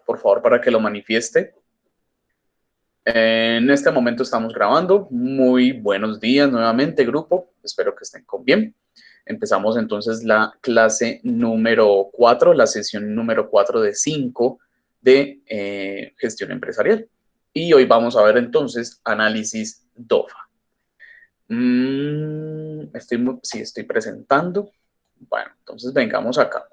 por favor, para que lo manifieste. En este momento estamos grabando. Muy buenos días nuevamente, grupo. Espero que estén con bien. Empezamos entonces la clase número 4, la sesión número 4 de 5 de gestión empresarial. Y hoy vamos a ver entonces análisis DOFA. Estoy presentando. Bueno, entonces vengamos acá.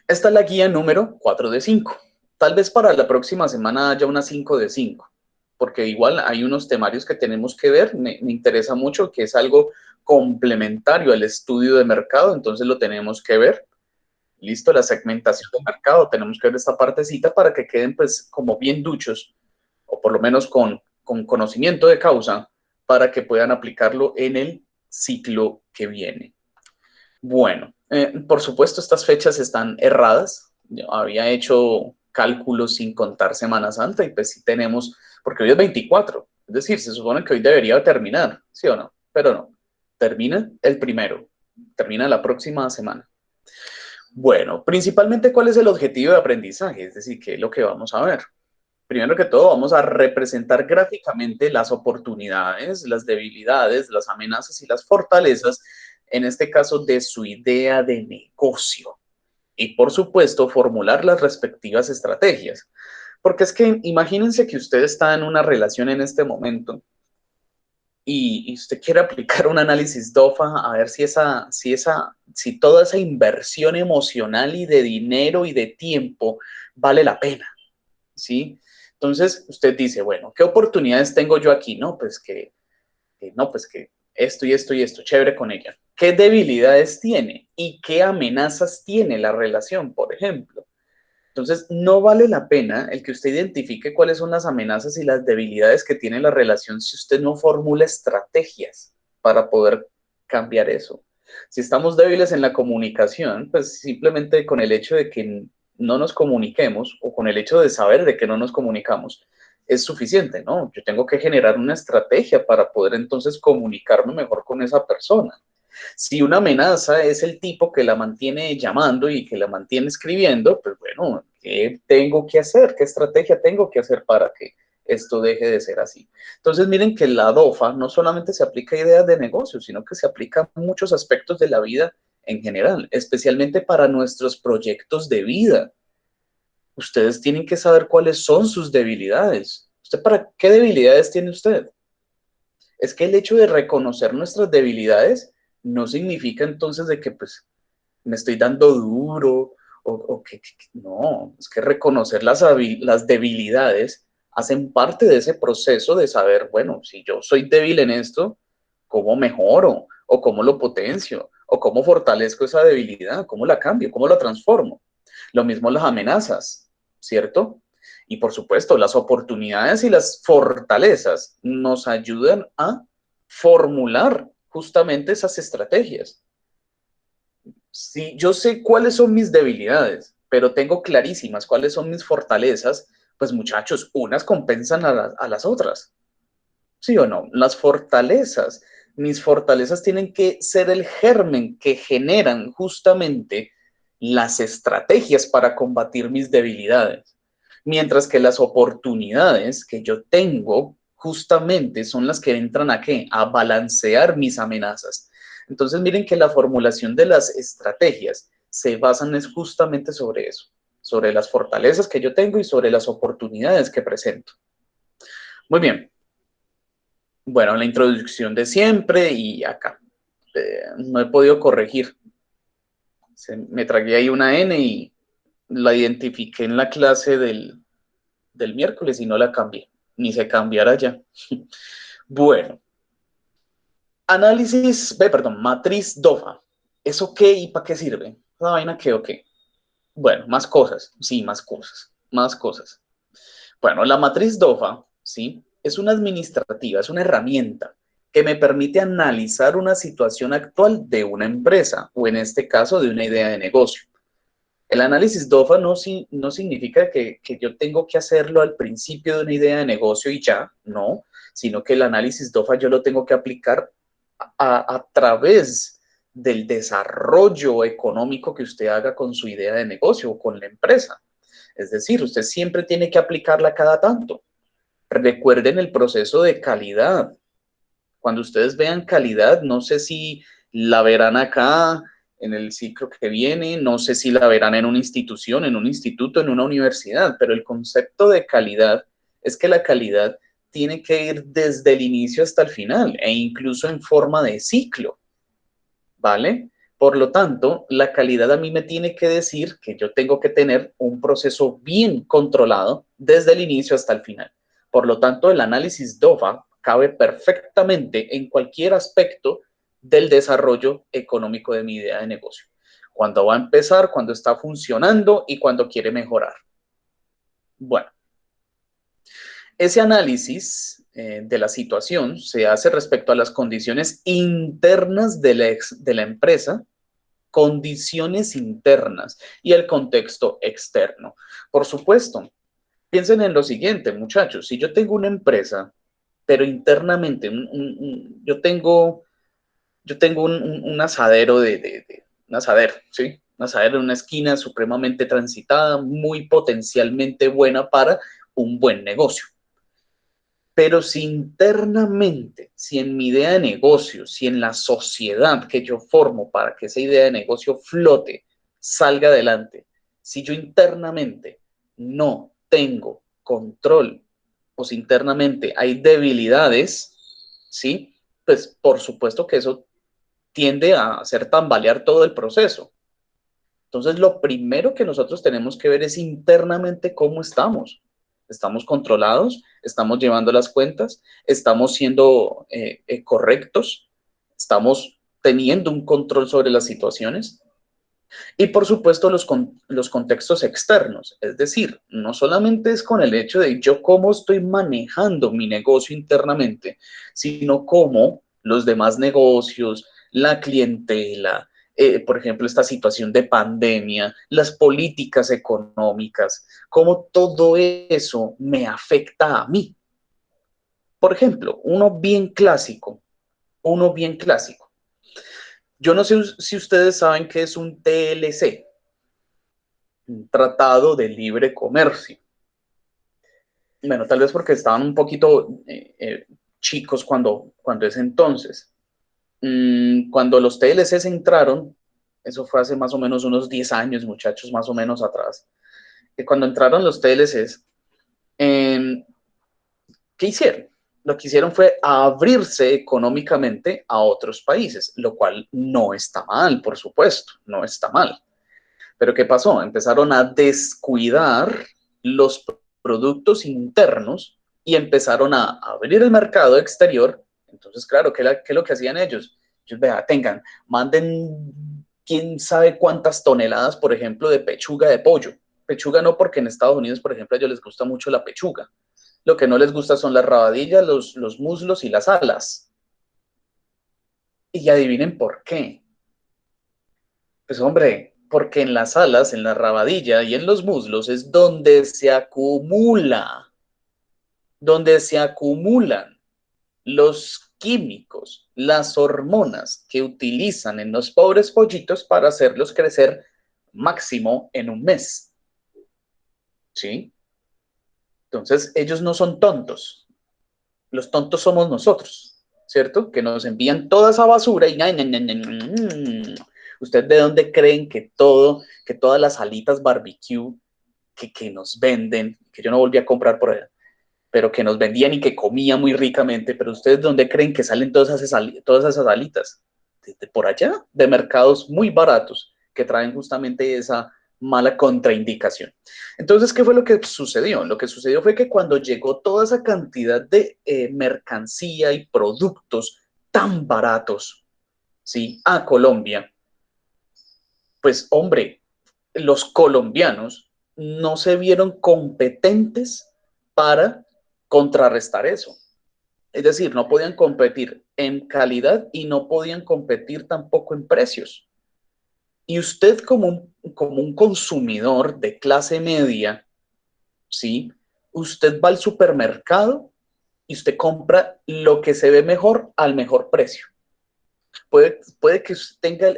Esta es la guía número 4 de 5. Tal vez para la próxima semana haya una 5 de 5, porque igual hay unos temarios que tenemos que ver. Me interesa mucho, que es algo complementario al estudio de mercado, entonces lo tenemos que ver. Listo, la segmentación de mercado, tenemos que ver esta partecita para que queden pues como bien duchos, o por lo menos con conocimiento de causa, para que puedan aplicarlo en el ciclo que viene. Bueno, por supuesto estas fechas están erradas. Yo había hecho cálculos sin contar Semana Santa y pues sí tenemos, porque hoy es 24, es decir, se supone que hoy debería terminar, ¿sí o no? Pero no, termina el primero, termina la próxima semana. Bueno, principalmente, ¿cuál es el objetivo de aprendizaje? Es decir, ¿qué es lo que vamos a ver? Primero que todo, vamos a representar gráficamente las oportunidades, las debilidades, las amenazas y las fortalezas, en este caso, de su idea de negocio. Y, por supuesto, formular las respectivas estrategias. Porque es que imagínense que usted está en una relación en este momento y usted quiere aplicar un análisis DOFA a ver si toda esa inversión emocional y de dinero y de tiempo vale la pena, ¿sí? Entonces usted dice, bueno, ¿qué oportunidades tengo yo aquí? No, pues que esto y esto y esto, chévere con ella. ¿Qué debilidades tiene y qué amenazas tiene la relación, por ejemplo? Entonces, no vale la pena el que usted identifique cuáles son las amenazas y las debilidades que tiene la relación si usted no formula estrategias para poder cambiar eso. Si estamos débiles en la comunicación, pues simplemente con el hecho de que no nos comuniquemos o con el hecho de saber de que no nos comunicamos es suficiente, ¿no? Yo tengo que generar una estrategia para poder entonces comunicarme mejor con esa persona. Si una amenaza es el tipo que la mantiene llamando y que la mantiene escribiendo, pues bueno, ¿qué tengo que hacer? ¿Qué estrategia tengo que hacer para que esto deje de ser así? Entonces, miren que la DOFA no solamente se aplica a ideas de negocio, sino que se aplica a muchos aspectos de la vida en general, especialmente para nuestros proyectos de vida. Ustedes tienen que saber cuáles son sus debilidades. ¿Usted para qué debilidades tiene usted? Es que el hecho de reconocer nuestras debilidades no significa entonces de que pues me estoy dando duro o que no, es que reconocer las debilidades hacen parte de ese proceso de saber, bueno, si yo soy débil en esto, ¿cómo mejoro? ¿O cómo lo potencio? ¿O cómo fortalezco esa debilidad? ¿Cómo la cambio? ¿Cómo la transformo? Lo mismo las amenazas, ¿cierto? Y por supuesto, las oportunidades y las fortalezas nos ayudan a formular justamente esas estrategias. Si yo sé cuáles son mis debilidades, pero tengo clarísimas cuáles son mis fortalezas, pues muchachos, unas compensan a las otras. ¿Sí o no? Mis fortalezas tienen que ser el germen que generan justamente las estrategias para combatir mis debilidades. Mientras que las oportunidades que yo tengo justamente son las que entran a ¿qué? A balancear mis amenazas. Entonces miren que la formulación de las estrategias se basan es justamente sobre eso, sobre las fortalezas que yo tengo y sobre las oportunidades que presento. Muy bien. Bueno, la introducción de siempre y acá. No he podido corregir. Me tragué ahí una N y la identifiqué en la clase del miércoles y no la cambié. Ni se cambiará ya. Bueno, matriz DOFA. ¿Eso qué y para qué sirve? ¿Esa vaina qué o qué? Bueno, más cosas. Sí, más cosas. Más cosas. Bueno, la matriz DOFA, ¿sí? Es una administrativa, es una herramienta que me permite analizar una situación actual de una empresa o en este caso de una idea de negocio. El análisis DOFA no significa que yo tengo que hacerlo al principio de una idea de negocio y ya, no, sino que el análisis DOFA yo lo tengo que aplicar a través del desarrollo económico que usted haga con su idea de negocio o con la empresa. Es decir, usted siempre tiene que aplicarla cada tanto. Recuerden el proceso de calidad. Cuando ustedes vean calidad, no sé si la verán acá en el ciclo que viene, no sé si la verán en una institución, en un instituto, en una universidad, pero el concepto de calidad es que la calidad tiene que ir desde el inicio hasta el final e incluso en forma de ciclo, ¿vale? Por lo tanto, la calidad a mí me tiene que decir que yo tengo que tener un proceso bien controlado desde el inicio hasta el final. Por lo tanto, el análisis DOFA cabe perfectamente en cualquier aspecto del desarrollo económico de mi idea de negocio. Cuando va a empezar, cuando está funcionando y cuando quiere mejorar. Bueno, ese análisis de la situación se hace respecto a las condiciones internas de la empresa, condiciones internas y el contexto externo. Por supuesto, piensen en lo siguiente, muchachos, si yo tengo una empresa, pero internamente yo tengo un asadero un asadero, ¿sí? Un asadero en una esquina supremamente transitada, muy potencialmente buena para un buen negocio. Pero si internamente, si en mi idea de negocio, si en la sociedad que yo formo para que esa idea de negocio flote, salga adelante, si yo internamente no tengo control o si internamente hay debilidades, ¿sí? Pues por supuesto que eso tiende a hacer tambalear todo el proceso. Entonces, lo primero que nosotros tenemos que ver es internamente cómo estamos. ¿Estamos controlados? ¿Estamos llevando las cuentas? ¿Estamos siendo correctos? ¿Estamos teniendo un control sobre las situaciones? Y por supuesto los contextos externos, es decir, no solamente es con el hecho de yo cómo estoy manejando mi negocio internamente, sino cómo los demás negocios, la clientela, por ejemplo, esta situación de pandemia, las políticas económicas, cómo todo eso me afecta a mí. Por ejemplo, uno bien clásico. Yo no sé si ustedes saben qué es un TLC, un tratado de libre comercio. Bueno, tal vez porque estaban un poquito chicos cuando es entonces. Cuando los TLCs entraron, eso fue hace más o menos unos 10 años, muchachos, más o menos atrás. Cuando entraron los TLCs, ¿qué hicieron? Lo que hicieron fue abrirse económicamente a otros países, lo cual no está mal, por supuesto, no está mal. Pero ¿qué pasó? Empezaron a descuidar los productos internos y empezaron a abrir el mercado exterior. Entonces, claro, ¿qué es lo que hacían ellos? Ellos, vea, manden quién sabe cuántas toneladas, por ejemplo, de pechuga de pollo. Pechuga no, porque en Estados Unidos, por ejemplo, a ellos les gusta mucho la pechuga. Lo que no les gusta son las rabadillas, los muslos y las alas. Y adivinen por qué. Pues hombre, porque en las alas, en la rabadilla y en los muslos es donde se acumulan los químicos, las hormonas que utilizan en los pobres pollitos para hacerlos crecer máximo en un mes. ¿Sí? Entonces, ellos no son tontos. Los tontos somos nosotros, ¿cierto? Que nos envían toda esa basura y ¿usted de dónde creen que todas las alitas barbecue que nos venden, que yo no volví a comprar por allá, pero que nos vendían y que comía muy ricamente, pero ustedes de dónde creen que salen todas esas alitas? De por allá, de mercados muy baratos que traen justamente esa mala contraindicación. Entonces, ¿qué fue lo que sucedió? Lo que sucedió fue que cuando llegó toda esa cantidad de mercancía y productos tan baratos, ¿sí? A Colombia, pues hombre, los colombianos no se vieron competentes para contrarrestar eso. Es decir, no podían competir en calidad y no podían competir tampoco en precios. Y usted como un consumidor de clase media, ¿sí? Usted va al supermercado y usted compra lo que se ve mejor al mejor precio. Puede que usted tenga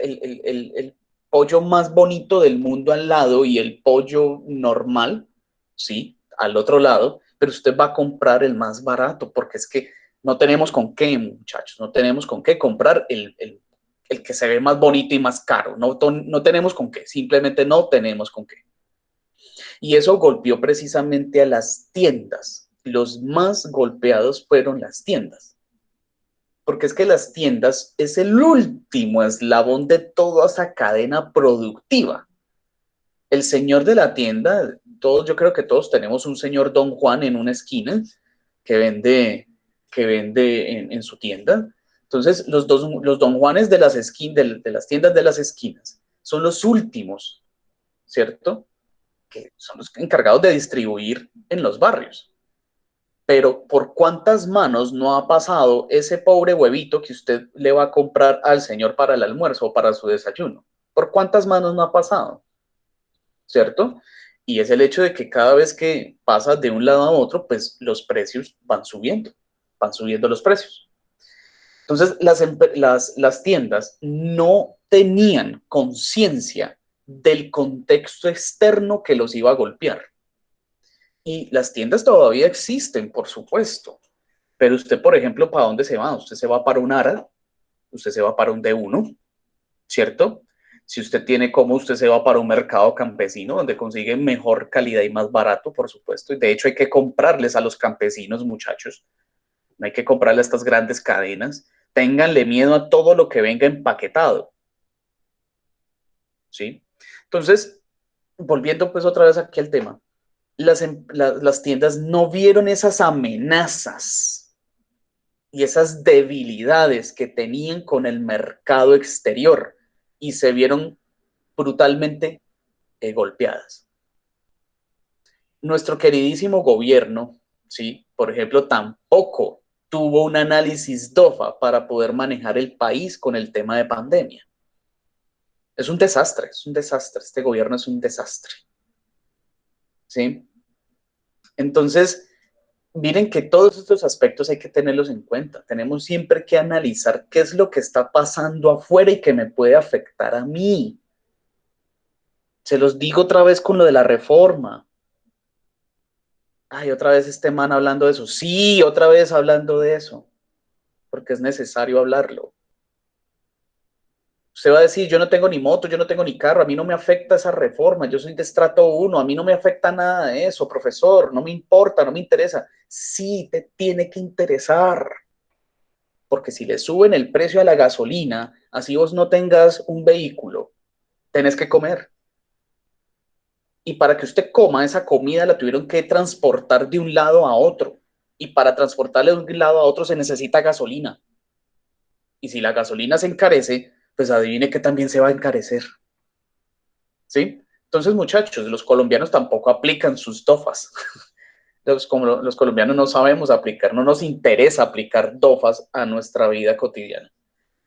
pollo más bonito del mundo al lado y el pollo normal, sí, al otro lado, pero usted va a comprar el más barato porque es que no tenemos con qué, muchachos, no tenemos con qué comprar el que se ve más bonito y más caro, no tenemos con qué, simplemente no tenemos con qué. Y eso golpeó precisamente a las tiendas. Los más golpeados fueron las tiendas, porque es que las tiendas es el último eslabón de toda esa cadena productiva. El señor de la tienda, todos, yo creo que todos tenemos un señor Don Juan en una esquina que vende, en su tienda. Entonces, los Don Juanes de las, de las tiendas de las esquinas son los últimos, ¿cierto? Que son los encargados de distribuir en los barrios. Pero ¿por cuántas manos no ha pasado ese pobre huevito que usted le va a comprar al señor para el almuerzo o para su desayuno? ¿Por cuántas manos no ha pasado? ¿Cierto? Y es el hecho de que cada vez que pasa de un lado a otro, pues los precios van subiendo los precios. Entonces, las tiendas no tenían conciencia del contexto externo que los iba a golpear. Y las tiendas todavía existen, por supuesto. Pero usted, por ejemplo, ¿para dónde se va? Usted se va para un ARA, usted se va para un D1, ¿cierto? Si usted tiene como, usted se va para un mercado campesino donde consigue mejor calidad y más barato, por supuesto. Y de hecho hay que comprarles a los campesinos, muchachos. No hay que comprarle a estas grandes cadenas. Ténganle miedo a todo lo que venga empaquetado, ¿sí? Entonces, volviendo pues otra vez aquí al tema, las tiendas no vieron esas amenazas y esas debilidades que tenían con el mercado exterior y se vieron brutalmente golpeadas. Nuestro queridísimo gobierno, ¿sí? Por ejemplo, tampoco tuvo un análisis DOFA para poder manejar el país con el tema de pandemia. Es un desastre, es un desastre. Este gobierno es un desastre, ¿sí? Entonces, miren que todos estos aspectos hay que tenerlos en cuenta. Tenemos siempre que analizar qué es lo que está pasando afuera y que me puede afectar a mí. Se los digo otra vez con lo de la reforma. Ay, otra vez este man hablando de eso. Sí, otra vez hablando de eso, porque es necesario hablarlo. Usted va a decir, yo no tengo ni moto, yo no tengo ni carro, a mí no me afecta esa reforma, yo soy de estrato 1, a mí no me afecta nada de eso, profesor, no me importa, no me interesa. Sí, te tiene que interesar, porque si le suben el precio a la gasolina, así vos no tengas un vehículo, tenés que comer. Y para que usted coma esa comida la tuvieron que transportar de un lado a otro. Y para transportarle de un lado a otro se necesita gasolina. Y si la gasolina se encarece, pues adivine que también se va a encarecer. ¿Sí? Entonces, muchachos, los colombianos tampoco aplican sus DOFAs. Como los colombianos no sabemos aplicar, no nos interesa aplicar DOFAs a nuestra vida cotidiana.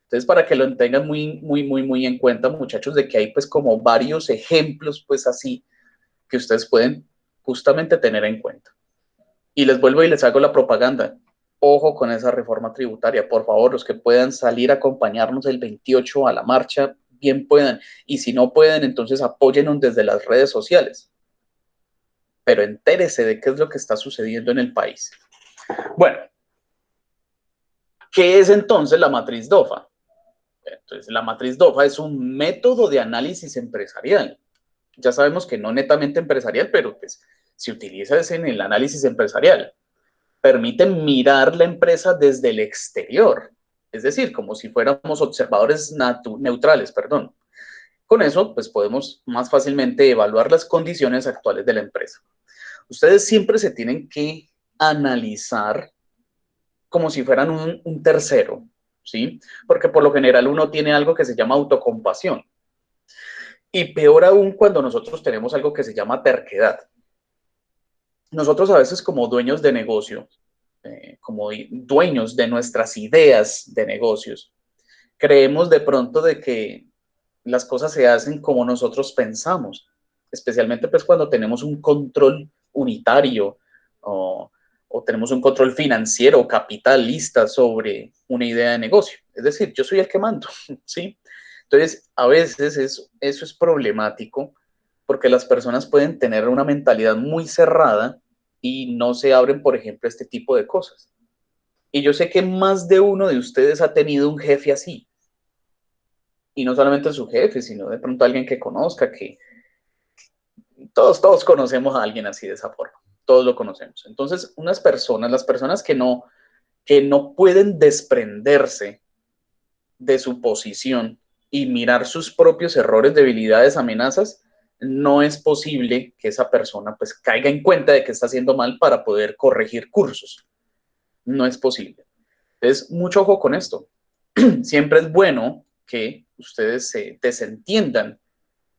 Entonces, para que lo tengan muy, muy, muy, muy en cuenta, muchachos, de que hay pues como varios ejemplos pues así que ustedes pueden justamente tener en cuenta. Y les vuelvo y les hago la propaganda. Ojo con esa reforma tributaria. Por favor, los que puedan salir a acompañarnos el 28 a la marcha, bien puedan. Y si no pueden, entonces apóyennos desde las redes sociales. Pero entérese de qué es lo que está sucediendo en el país. Bueno, ¿qué es entonces la matriz DOFA? Entonces, la matriz DOFA es un método de análisis empresarial. Ya sabemos que no netamente empresarial, pero pues se utiliza en el análisis empresarial. Permite mirar la empresa desde el exterior, es decir, como si fuéramos observadores neutrales, perdón. Con eso, pues podemos más fácilmente evaluar las condiciones actuales de la empresa. Ustedes siempre se tienen que analizar como si fueran un tercero, ¿sí? Porque por lo general uno tiene algo que se llama autocompasión. Y peor aún cuando nosotros tenemos algo que se llama terquedad. Nosotros a veces como dueños de negocio, como dueños de nuestras ideas de negocios, creemos de pronto de que las cosas se hacen como nosotros pensamos, especialmente pues cuando tenemos un control unitario o tenemos un control financiero o capitalista sobre una idea de negocio. Es decir, yo soy el que mando, ¿sí? Entonces, a veces eso es problemático porque las personas pueden tener una mentalidad muy cerrada y no se abren, por ejemplo, a este tipo de cosas. Y yo sé que más de uno de ustedes ha tenido un jefe así. Y no solamente su jefe, sino de pronto alguien que conozca, que todos conocemos a alguien así de esa forma. Todos lo conocemos. Entonces, las personas que no pueden desprenderse de su posición y mirar sus propios errores, debilidades, amenazas, no es posible que esa persona pues caiga en cuenta de que está haciendo mal para poder corregir cursos. No es posible. Entonces, mucho ojo con esto. Siempre es bueno que ustedes se desentiendan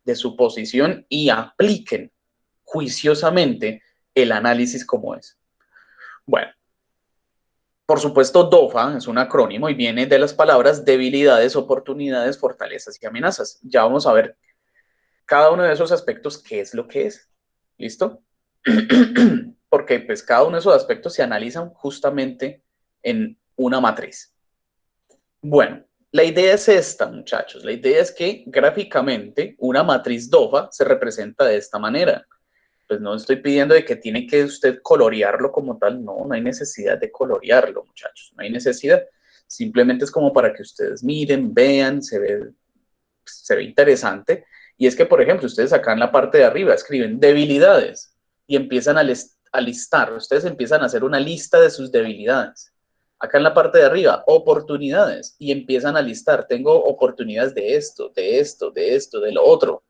de su posición y apliquen juiciosamente el análisis como es. Bueno, por supuesto, DOFA es un acrónimo y viene de las palabras debilidades, oportunidades, fortalezas y amenazas. Ya vamos a ver cada uno de esos aspectos qué es lo que es. ¿Listo? Porque pues cada uno de esos aspectos se analizan justamente en una matriz. Bueno, la idea es esta, muchachos. La idea es que gráficamente una matriz DOFA se representa de esta manera. Pues no estoy pidiendo de que tiene que usted colorearlo como tal. No, no hay necesidad de colorearlo, muchachos. No hay necesidad. Simplemente es como para que ustedes miren, vean, se ve interesante. Y es que, por ejemplo, ustedes acá en la parte de arriba escriben debilidades y empiezan a listar. Ustedes empiezan a hacer una lista de sus debilidades. Acá en la parte de arriba, oportunidades, y empiezan a listar. Tengo oportunidades de esto, de esto, de esto, de lo otro.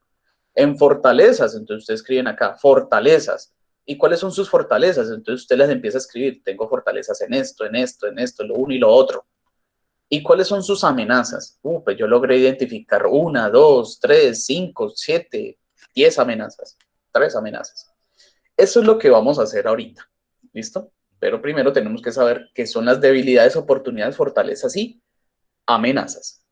En fortalezas, entonces ustedes escriben acá, fortalezas. ¿Y cuáles son sus fortalezas? Entonces usted las empieza a escribir. Tengo fortalezas en esto, en esto, en esto, lo uno y lo otro. ¿Y cuáles son sus amenazas? Pues yo logré identificar 1, 2, 3, 5, 7, 10 amenazas. 3 amenazas. Eso es lo que vamos a hacer ahorita. ¿Listo? Pero primero tenemos que saber qué son las debilidades, oportunidades, fortalezas y amenazas.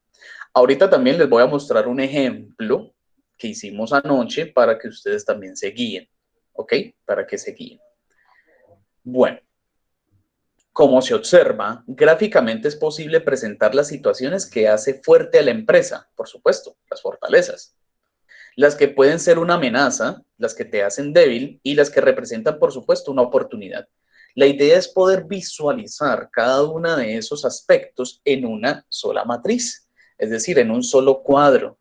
Ahorita también les voy a mostrar un ejemplo que hicimos anoche para que ustedes también se guíen. ¿Ok? Para que se guíen. Bueno, como se observa, gráficamente es posible presentar las situaciones que hace fuerte a la empresa, por supuesto, las fortalezas, las que pueden ser una amenaza, las que te hacen débil y las que representan, por supuesto, una oportunidad. La idea es poder visualizar cada uno de esos aspectos en una sola matriz, es decir, en un solo cuadro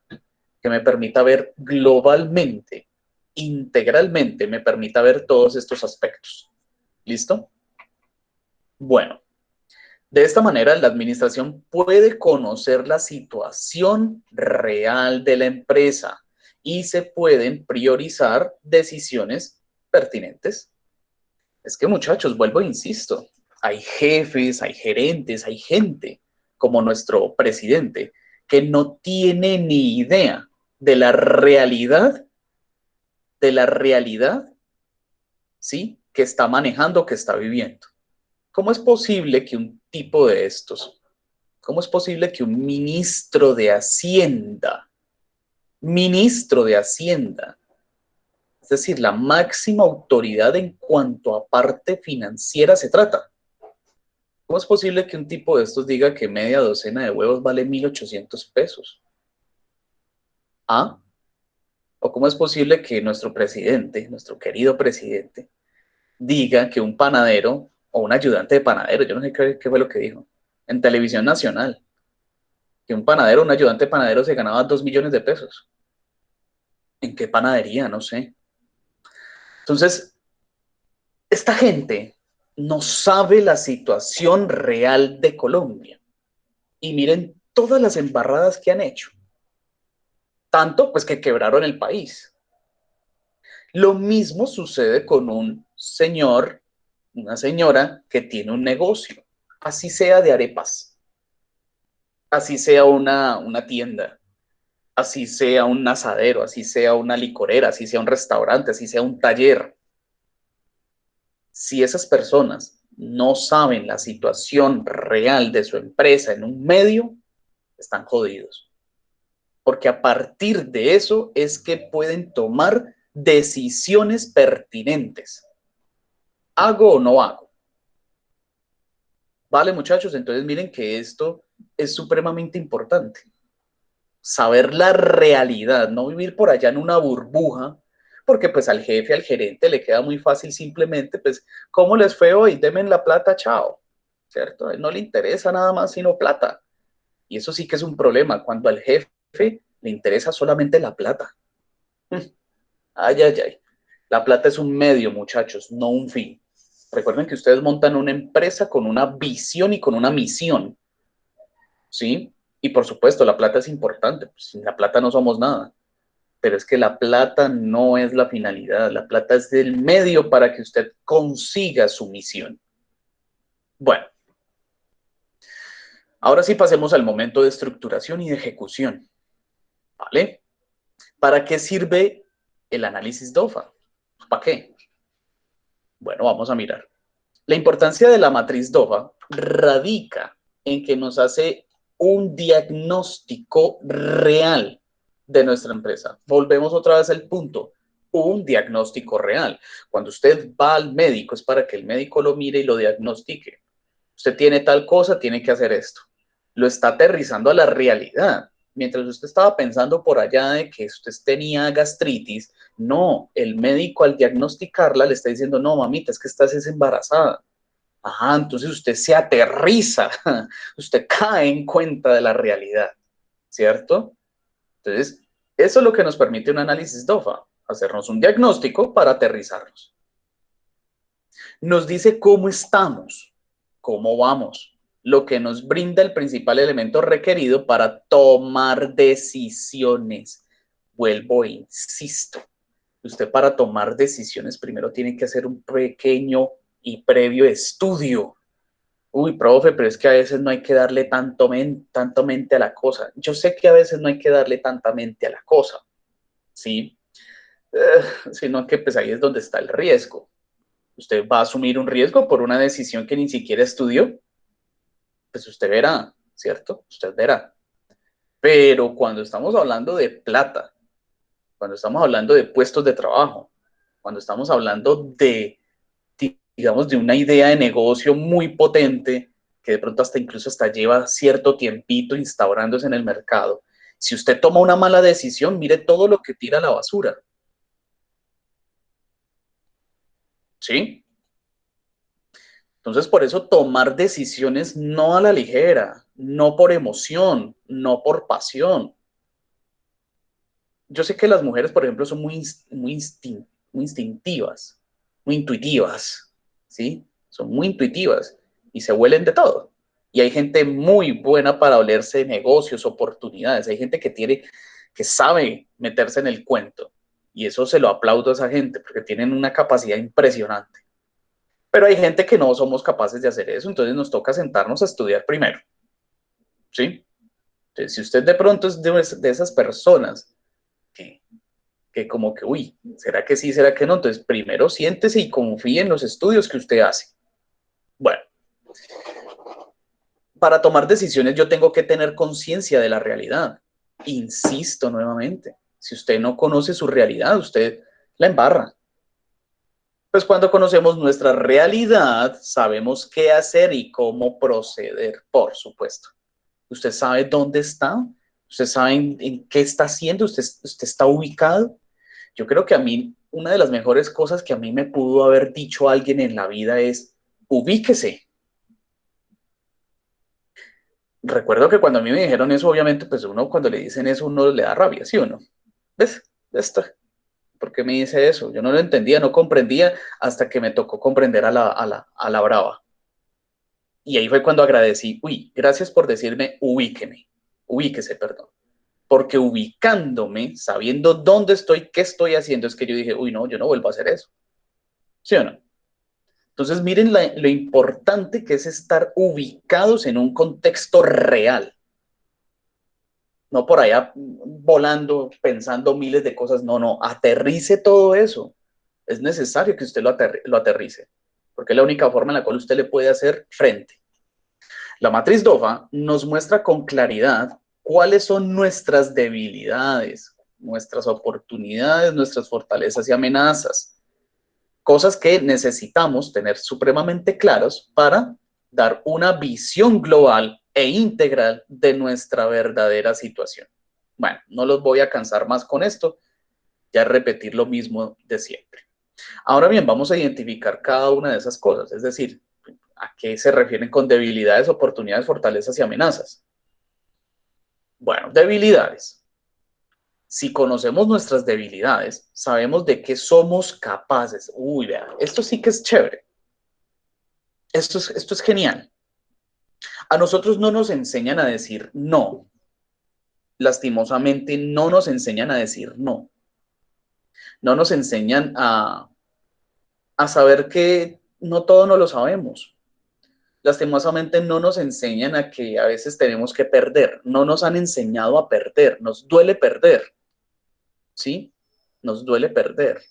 que me permita ver globalmente, integralmente, me permita ver todos estos aspectos. ¿Listo? Bueno, de esta manera, la administración puede conocer la situación real de la empresa y se pueden priorizar decisiones pertinentes. Es que, muchachos, vuelvo e insisto, hay jefes, hay gerentes, hay gente como nuestro presidente que no tiene ni idea de la realidad, ¿sí? Que está manejando, que está viviendo. ¿Cómo es posible que un tipo de estos, cómo es posible que un ministro de Hacienda, es decir, la máxima autoridad en cuanto a parte financiera se trata, cómo es posible que un tipo de estos diga que media docena de huevos vale 1.800 pesos? ¿Ah? ¿O cómo es posible que nuestro presidente, nuestro querido presidente, diga que un panadero o un ayudante de panadero, yo no sé qué fue lo que dijo, en televisión nacional, que un panadero, un ayudante de panadero se ganaba 2 millones de pesos? ¿En qué panadería? No sé. Entonces, esta gente no sabe la situación real de Colombia. Y miren todas las embarradas que han hecho. Tanto, pues, que quebraron el país. Lo mismo sucede con un señor, una señora que tiene un negocio, así sea de arepas, así sea una tienda, así sea un asadero, así sea una licorera, así sea un restaurante, así sea un taller. Si esas personas no saben la situación real de su empresa en un medio, están jodidos. Porque a partir de eso es que pueden tomar decisiones pertinentes. ¿Hago o no hago? Vale, muchachos, entonces miren que esto es supremamente importante. saber la realidad, no vivir por allá en una burbuja, porque pues al jefe, al gerente le queda muy fácil simplemente, pues, ¿cómo les fue hoy? Denme la plata, chao, ¿cierto? A él no le interesa nada más sino plata. Y eso sí que es un problema, cuando al jefe le interesa solamente la plata. Ay, ay, ay. La plata es un medio, muchachos, no un fin. Recuerden que ustedes montan una empresa con una visión y con una misión, ¿sí? Y por supuesto, la plata es importante, pues sin la plata no somos nada. Pero es que la plata no es la finalidad, la plata es el medio para que usted consiga su misión. Bueno, ahora sí pasemos al momento de estructuración y de ejecución, ¿vale? ¿Para qué sirve el análisis DOFA? ¿Para qué? Bueno, vamos a mirar. La importancia de la matriz DOFA radica en que nos hace un diagnóstico real de nuestra empresa. Volvemos otra vez al punto, un diagnóstico real. Cuando usted va al médico es para que el médico lo mire y lo diagnostique. Usted tiene tal cosa, tiene que hacer esto. Lo está aterrizando a la realidad. Mientras usted estaba pensando por allá de que usted tenía gastritis, no, el médico al diagnosticarla le está diciendo, no, mamita, es que estás embarazada. Ajá, entonces usted se aterriza, usted cae en cuenta de la realidad, ¿cierto? Entonces, eso es lo que nos permite un análisis DOFA, hacernos un diagnóstico para aterrizarnos. Nos dice cómo estamos, cómo vamos, lo que nos brinda el principal elemento requerido para tomar decisiones. Vuelvo e insisto, usted para tomar decisiones primero tiene que hacer un pequeño y previo estudio. Uy, profe, pero es que a veces no hay que darle tanto mente a la cosa. Yo sé que a veces no hay que darle tanta mente a la cosa, ¿sí? Sino que pues ahí es donde está el riesgo. Usted va a asumir un riesgo por una decisión que ni siquiera estudió, pues usted verá, ¿cierto? Usted verá. Pero cuando estamos hablando de plata, cuando estamos hablando de puestos de trabajo, cuando estamos hablando de, digamos, de una idea de negocio muy potente, que de pronto hasta incluso hasta lleva cierto tiempito instaurándose en el mercado, si usted toma una mala decisión, mire todo lo que tira a la basura, ¿sí? Entonces, por eso tomar decisiones no a la ligera, no por emoción, no por pasión. Yo sé que las mujeres, por ejemplo, son muy instintivas, muy intuitivas, ¿sí? Son muy intuitivas y se huelen de todo. Y hay gente muy buena para olerse negocios, oportunidades. Hay gente que sabe meterse en el cuento. Y eso se lo aplaudo a esa gente porque tienen una capacidad impresionante. Pero hay gente que no somos capaces de hacer eso, entonces nos toca sentarnos a estudiar primero, ¿sí? Entonces, si usted de pronto es de esas personas que, que como que, uy, ¿será que sí, será que no? Entonces, primero siéntese y confíe en los estudios que usted hace. Bueno, para tomar decisiones yo tengo que tener conciencia de la realidad. Insisto nuevamente, si usted no conoce su realidad, usted la embarra. Pues cuando conocemos nuestra realidad, sabemos qué hacer y cómo proceder, por supuesto. Usted sabe dónde está, usted sabe en qué está haciendo, usted está ubicado. Yo creo que a mí, una de las mejores cosas que a mí me pudo haber dicho alguien en la vida es, ubíquese. Recuerdo que cuando a mí me dijeron eso, obviamente, pues uno cuando le dicen eso, uno le da rabia, ¿sí o no? ¿Ves? Esto, ¿por qué me dice eso? Yo no lo entendía, no comprendía hasta que me tocó comprender a la brava. Y ahí fue cuando agradecí, uy, gracias por decirme, ubíquese, perdón. Porque ubicándome, sabiendo dónde estoy, qué estoy haciendo, es que yo dije, uy, no, yo no vuelvo a hacer eso. ¿Sí o no? Entonces, miren lo importante que es estar ubicados en un contexto real. No por allá volando, pensando miles de cosas. No, no, aterrice todo eso. Es necesario que usted lo aterrice, porque es la única forma en la cual usted le puede hacer frente. La matriz DOFA nos muestra con claridad cuáles son nuestras debilidades, nuestras oportunidades, nuestras fortalezas y amenazas. Cosas que necesitamos tener supremamente claros para dar una visión global e integral de nuestra verdadera situación. Bueno, no los voy a cansar más con esto, ya repetir lo mismo de siempre. Ahora bien, vamos a identificar cada una de esas cosas, es decir, ¿a qué se refieren con debilidades, oportunidades, fortalezas y amenazas? Bueno, debilidades. Si conocemos nuestras debilidades, sabemos de qué somos capaces. Uy, vea, esto sí que es chévere. Esto es genial. A nosotros no nos enseñan a decir no. Lastimosamente, no nos enseñan a decir no. No nos enseñan a saber que no todo no lo sabemos. Lastimosamente no nos enseñan a que a veces tenemos que perder. No nos han enseñado a perder. Nos duele perder. ¿Sí? Nos duele perder.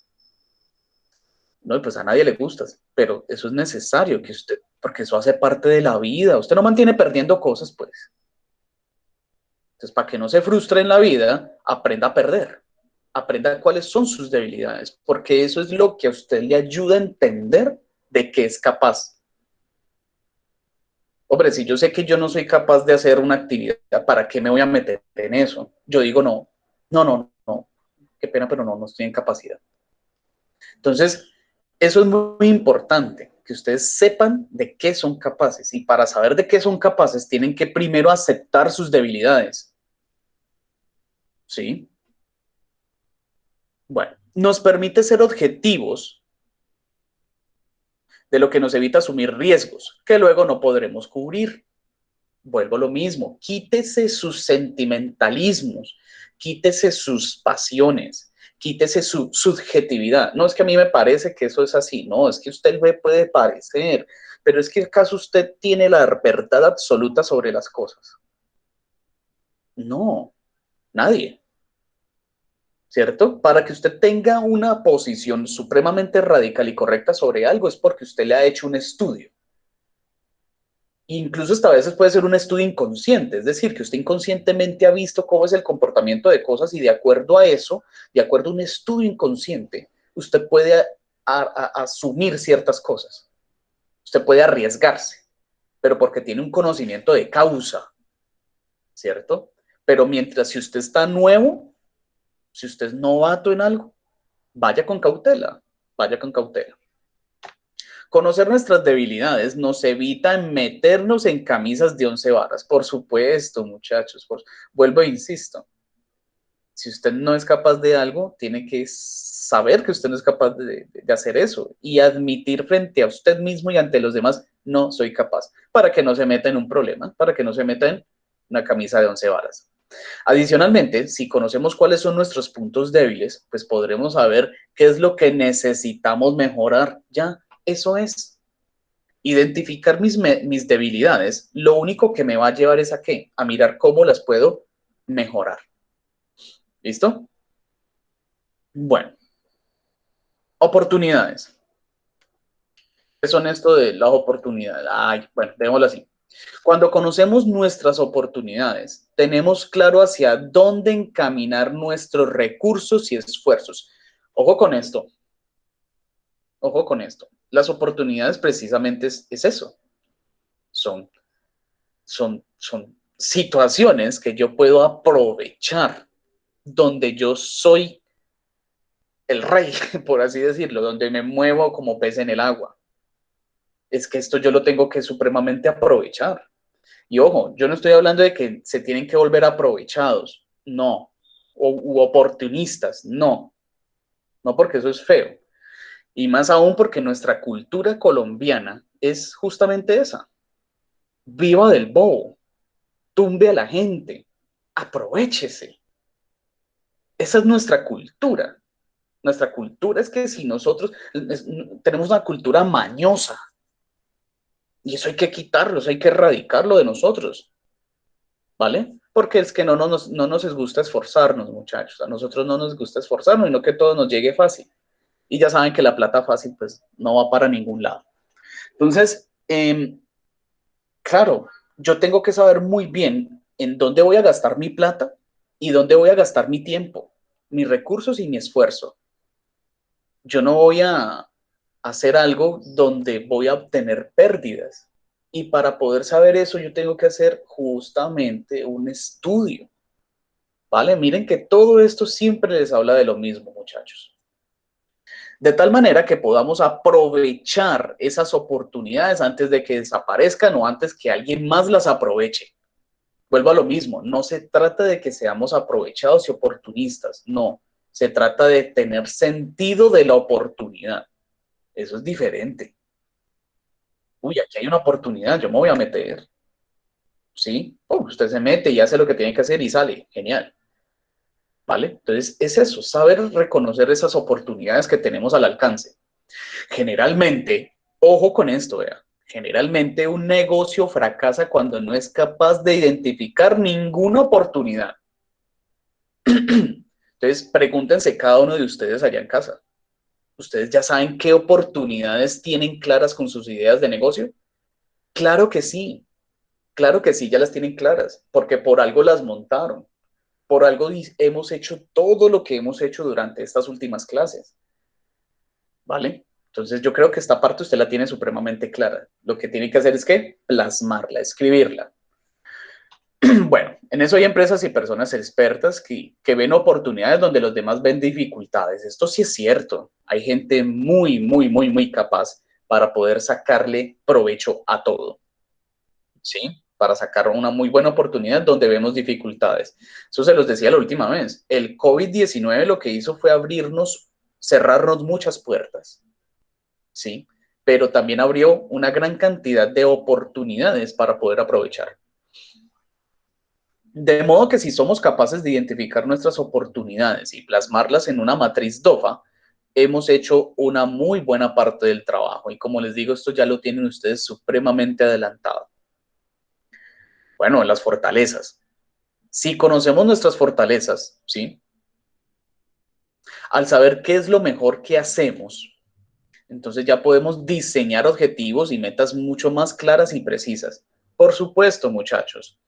No, y pues a nadie le gusta, pero eso es necesario que usted, porque eso hace parte de la vida. Usted no mantiene perdiendo cosas, pues. Entonces, para que no se frustre en la vida, aprenda a perder. Aprenda cuáles son sus debilidades, porque eso es lo que a usted le ayuda a entender de qué es capaz. Hombre, si yo sé que yo no soy capaz de hacer una actividad, ¿para qué me voy a meter en eso? Yo digo no, no, qué pena, pero no estoy en capacidad. Entonces, eso es muy importante, que ustedes sepan de qué son capaces. Y para saber de qué son capaces, tienen que primero aceptar sus debilidades. ¿Sí? Bueno, nos permite ser objetivos de lo que nos evita asumir riesgos que luego no podremos cubrir. Vuelvo a lo mismo, quítese sus sentimentalismos, quítese sus pasiones, quítese su subjetividad. No es que a mí me parece que eso es así, no, es que usted me puede parecer, pero es que acaso usted tiene la verdad absoluta sobre las cosas. No, nadie, ¿cierto? Para que usted tenga una posición supremamente radical y correcta sobre algo es porque usted le ha hecho un estudio. Incluso hasta a veces puede ser un estudio inconsciente, es decir, que usted inconscientemente ha visto cómo es el comportamiento de cosas y de acuerdo a eso, de acuerdo a un estudio inconsciente, usted puede asumir ciertas cosas, usted puede arriesgarse, pero porque tiene un conocimiento de causa, ¿cierto? Pero mientras si usted está nuevo, si usted es novato en algo, vaya con cautela, vaya con cautela. Conocer nuestras debilidades nos evita meternos en camisas de 11 varas. Por supuesto, muchachos. Vuelvo e insisto. Si usted no es capaz de algo, tiene que saber que usted no es capaz de hacer eso y admitir frente a usted mismo y ante los demás, no soy capaz, para que no se meta en un problema, para que no se meta en una camisa de 11 varas. Adicionalmente, si conocemos cuáles son nuestros puntos débiles, pues podremos saber qué es lo que necesitamos mejorar. Ya, eso es. Identificar mis debilidades, lo único que me va a llevar es a qué? A mirar cómo las puedo mejorar. ¿Listo? Bueno, oportunidades. ¿Qué son esto de las oportunidades? Ay, bueno, démoslo así. Cuando conocemos nuestras oportunidades, tenemos claro hacia dónde encaminar nuestros recursos y esfuerzos. Ojo con esto, ojo con esto. Las oportunidades precisamente es eso. Son, son situaciones que yo puedo aprovechar donde yo soy el rey, por así decirlo, donde me muevo como pez en el agua. Es que esto yo lo tengo que supremamente aprovechar. Y ojo, yo no estoy hablando de que se tienen que volver aprovechados, no, u oportunistas, no, no porque eso es feo. Y más aún porque nuestra cultura colombiana es justamente esa. Viva del bobo, tumbe a la gente, aprovechese. Esa es nuestra cultura. Nuestra cultura es que si nosotros tenemos una cultura mañosa, y eso hay que quitarlo, eso hay que erradicarlo de nosotros, ¿vale? Porque es que no nos gusta esforzarnos, muchachos. A nosotros no nos gusta esforzarnos y no que todo nos llegue fácil. Y ya saben que la plata fácil, pues, no va para ningún lado. Entonces, claro, yo tengo que saber muy bien en dónde voy a gastar mi plata y dónde voy a gastar mi tiempo, mis recursos y mi esfuerzo. Yo no voy a hacer algo donde voy a obtener pérdidas. Y para poder saber eso, yo tengo que hacer justamente un estudio. ¿vale? Miren que todo esto siempre les habla de lo mismo, muchachos. De tal manera que podamos aprovechar esas oportunidades antes de que desaparezcan o antes que alguien más las aproveche. Vuelvo a lo mismo, no se trata de que seamos aprovechados y oportunistas, no, se trata de tener sentido de la oportunidad. Eso es diferente. Uy, aquí hay una oportunidad, yo me voy a meter. ¿Sí? Usted se mete y hace lo que tiene que hacer y sale. Genial. ¿Vale? Entonces, es eso, saber reconocer esas oportunidades que tenemos al alcance. Generalmente, ojo con esto, vea. Generalmente un negocio fracasa cuando no es capaz de identificar ninguna oportunidad. Entonces, pregúntense cada uno de ustedes allá en casa. ¿Ustedes ya saben qué oportunidades tienen claras con sus ideas de negocio? Claro que sí. Claro que sí, ya las tienen claras, porque por algo las montaron, por algo hemos hecho todo lo que hemos hecho durante estas últimas clases, ¿vale? Entonces yo creo que esta parte usted la tiene supremamente clara. Lo que tiene que hacer es que plasmarla, escribirla. Bueno, en eso hay empresas y personas expertas que ven oportunidades donde los demás ven dificultades. Esto sí es cierto. Hay gente muy, muy, muy, muy capaz para poder sacarle provecho a todo. ¿Sí? Para sacar una muy buena oportunidad donde vemos dificultades. Eso se los decía la última vez. El COVID-19 lo que hizo fue abrirnos, cerrarnos muchas puertas, ¿sí? Pero también abrió una gran cantidad de oportunidades para poder aprovechar. De modo que si somos capaces de identificar nuestras oportunidades y plasmarlas en una matriz DOFA, hemos hecho una muy buena parte del trabajo. Y como les digo, esto ya lo tienen ustedes supremamente adelantado. Bueno, las fortalezas. Si conocemos nuestras fortalezas, ¿sí? Al saber qué es lo mejor que hacemos, entonces ya podemos diseñar objetivos y metas mucho más claras y precisas. Por supuesto, muchachos,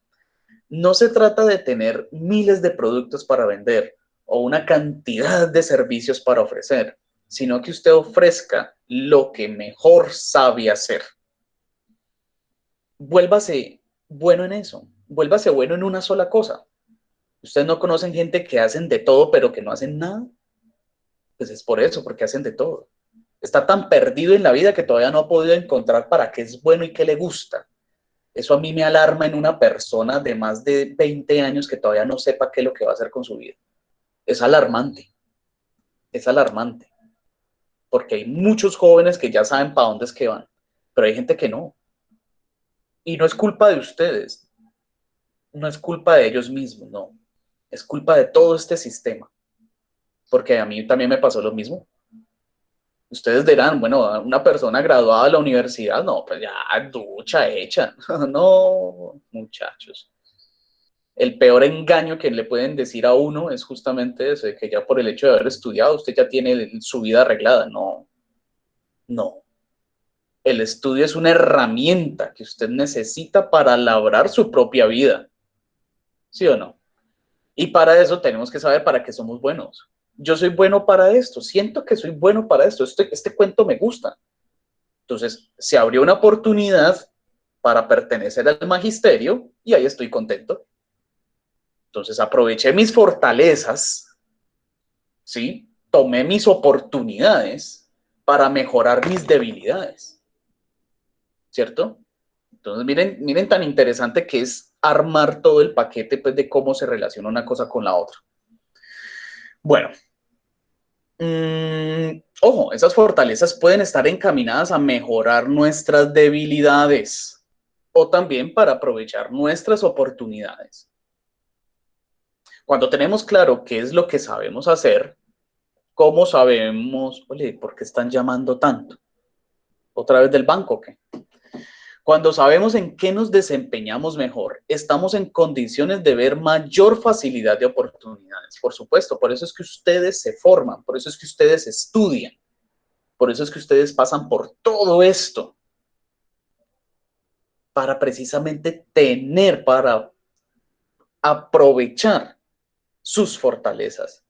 no se trata de tener miles de productos para vender o una cantidad de servicios para ofrecer, sino que usted ofrezca lo que mejor sabe hacer. Vuélvase bueno en eso, vuélvase bueno en una sola cosa. ¿Ustedes no conocen gente que hacen de todo pero que no hacen nada? Pues es por eso, porque hacen de todo. Está tan perdido en la vida que todavía no ha podido encontrar para qué es bueno y qué le gusta. Eso a mí me alarma en una persona de más de 20 años que todavía no sepa qué es lo que va a hacer con su vida. Es alarmante, porque hay muchos jóvenes que ya saben para dónde es que van, pero hay gente que no. Y no es culpa de ustedes, no es culpa de ellos mismos, no. Es culpa de todo este sistema, porque a mí también me pasó lo mismo. Ustedes dirán, bueno, una persona graduada de la universidad, no, pues ya ducha hecha. No, muchachos. El peor engaño que le pueden decir a uno es justamente eso, de que ya por el hecho de haber estudiado, usted ya tiene su vida arreglada. No, no. El estudio es una herramienta que usted necesita para labrar su propia vida. ¿Sí o no? Y para eso tenemos que saber para qué somos buenos. Yo soy bueno para esto, siento que soy bueno para esto, este cuento me gusta. Entonces, se abrió una oportunidad para pertenecer al magisterio y ahí estoy contento. Entonces, aproveché mis fortalezas, ¿sí? Tomé mis oportunidades para mejorar mis debilidades, ¿cierto? Entonces, miren tan interesante que es armar todo el paquete pues, de cómo se relaciona una cosa con la otra. Bueno, ojo, esas fortalezas pueden estar encaminadas a mejorar nuestras debilidades o también para aprovechar nuestras oportunidades. Cuando tenemos claro qué es lo que sabemos hacer, ¿cómo sabemos, oye, por qué están llamando tanto? ¿Otra vez del banco qué? Cuando sabemos en qué nos desempeñamos mejor, estamos en condiciones de ver mayor facilidad de oportunidades. Por supuesto, por eso es que ustedes se forman, por eso es que ustedes estudian, por eso es que ustedes pasan por todo esto, para precisamente tener, para aprovechar sus fortalezas.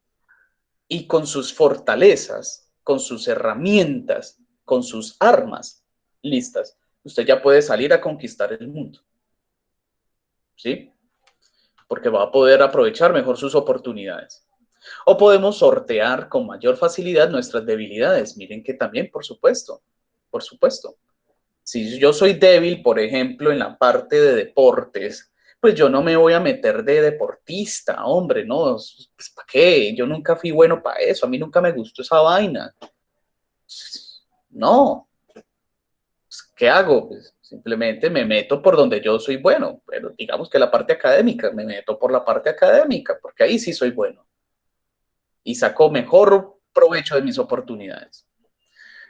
Y con sus fortalezas, con sus herramientas, con sus armas listas, usted ya puede salir a conquistar el mundo. ¿Sí? porque va a poder aprovechar mejor sus oportunidades. O podemos sortear con mayor facilidad nuestras debilidades. Miren que también, por supuesto. Si yo soy débil, por ejemplo, en la parte de deportes, pues yo no me voy a meter de deportista, hombre, no, pues, ¿para qué? Yo nunca fui bueno para eso, a mí nunca me gustó esa vaina. No, pues, ¿qué hago? Pues simplemente me meto por donde yo soy bueno, pero digamos que la parte académica, me meto por la parte académica, porque ahí sí soy bueno y saco mejor provecho de mis oportunidades.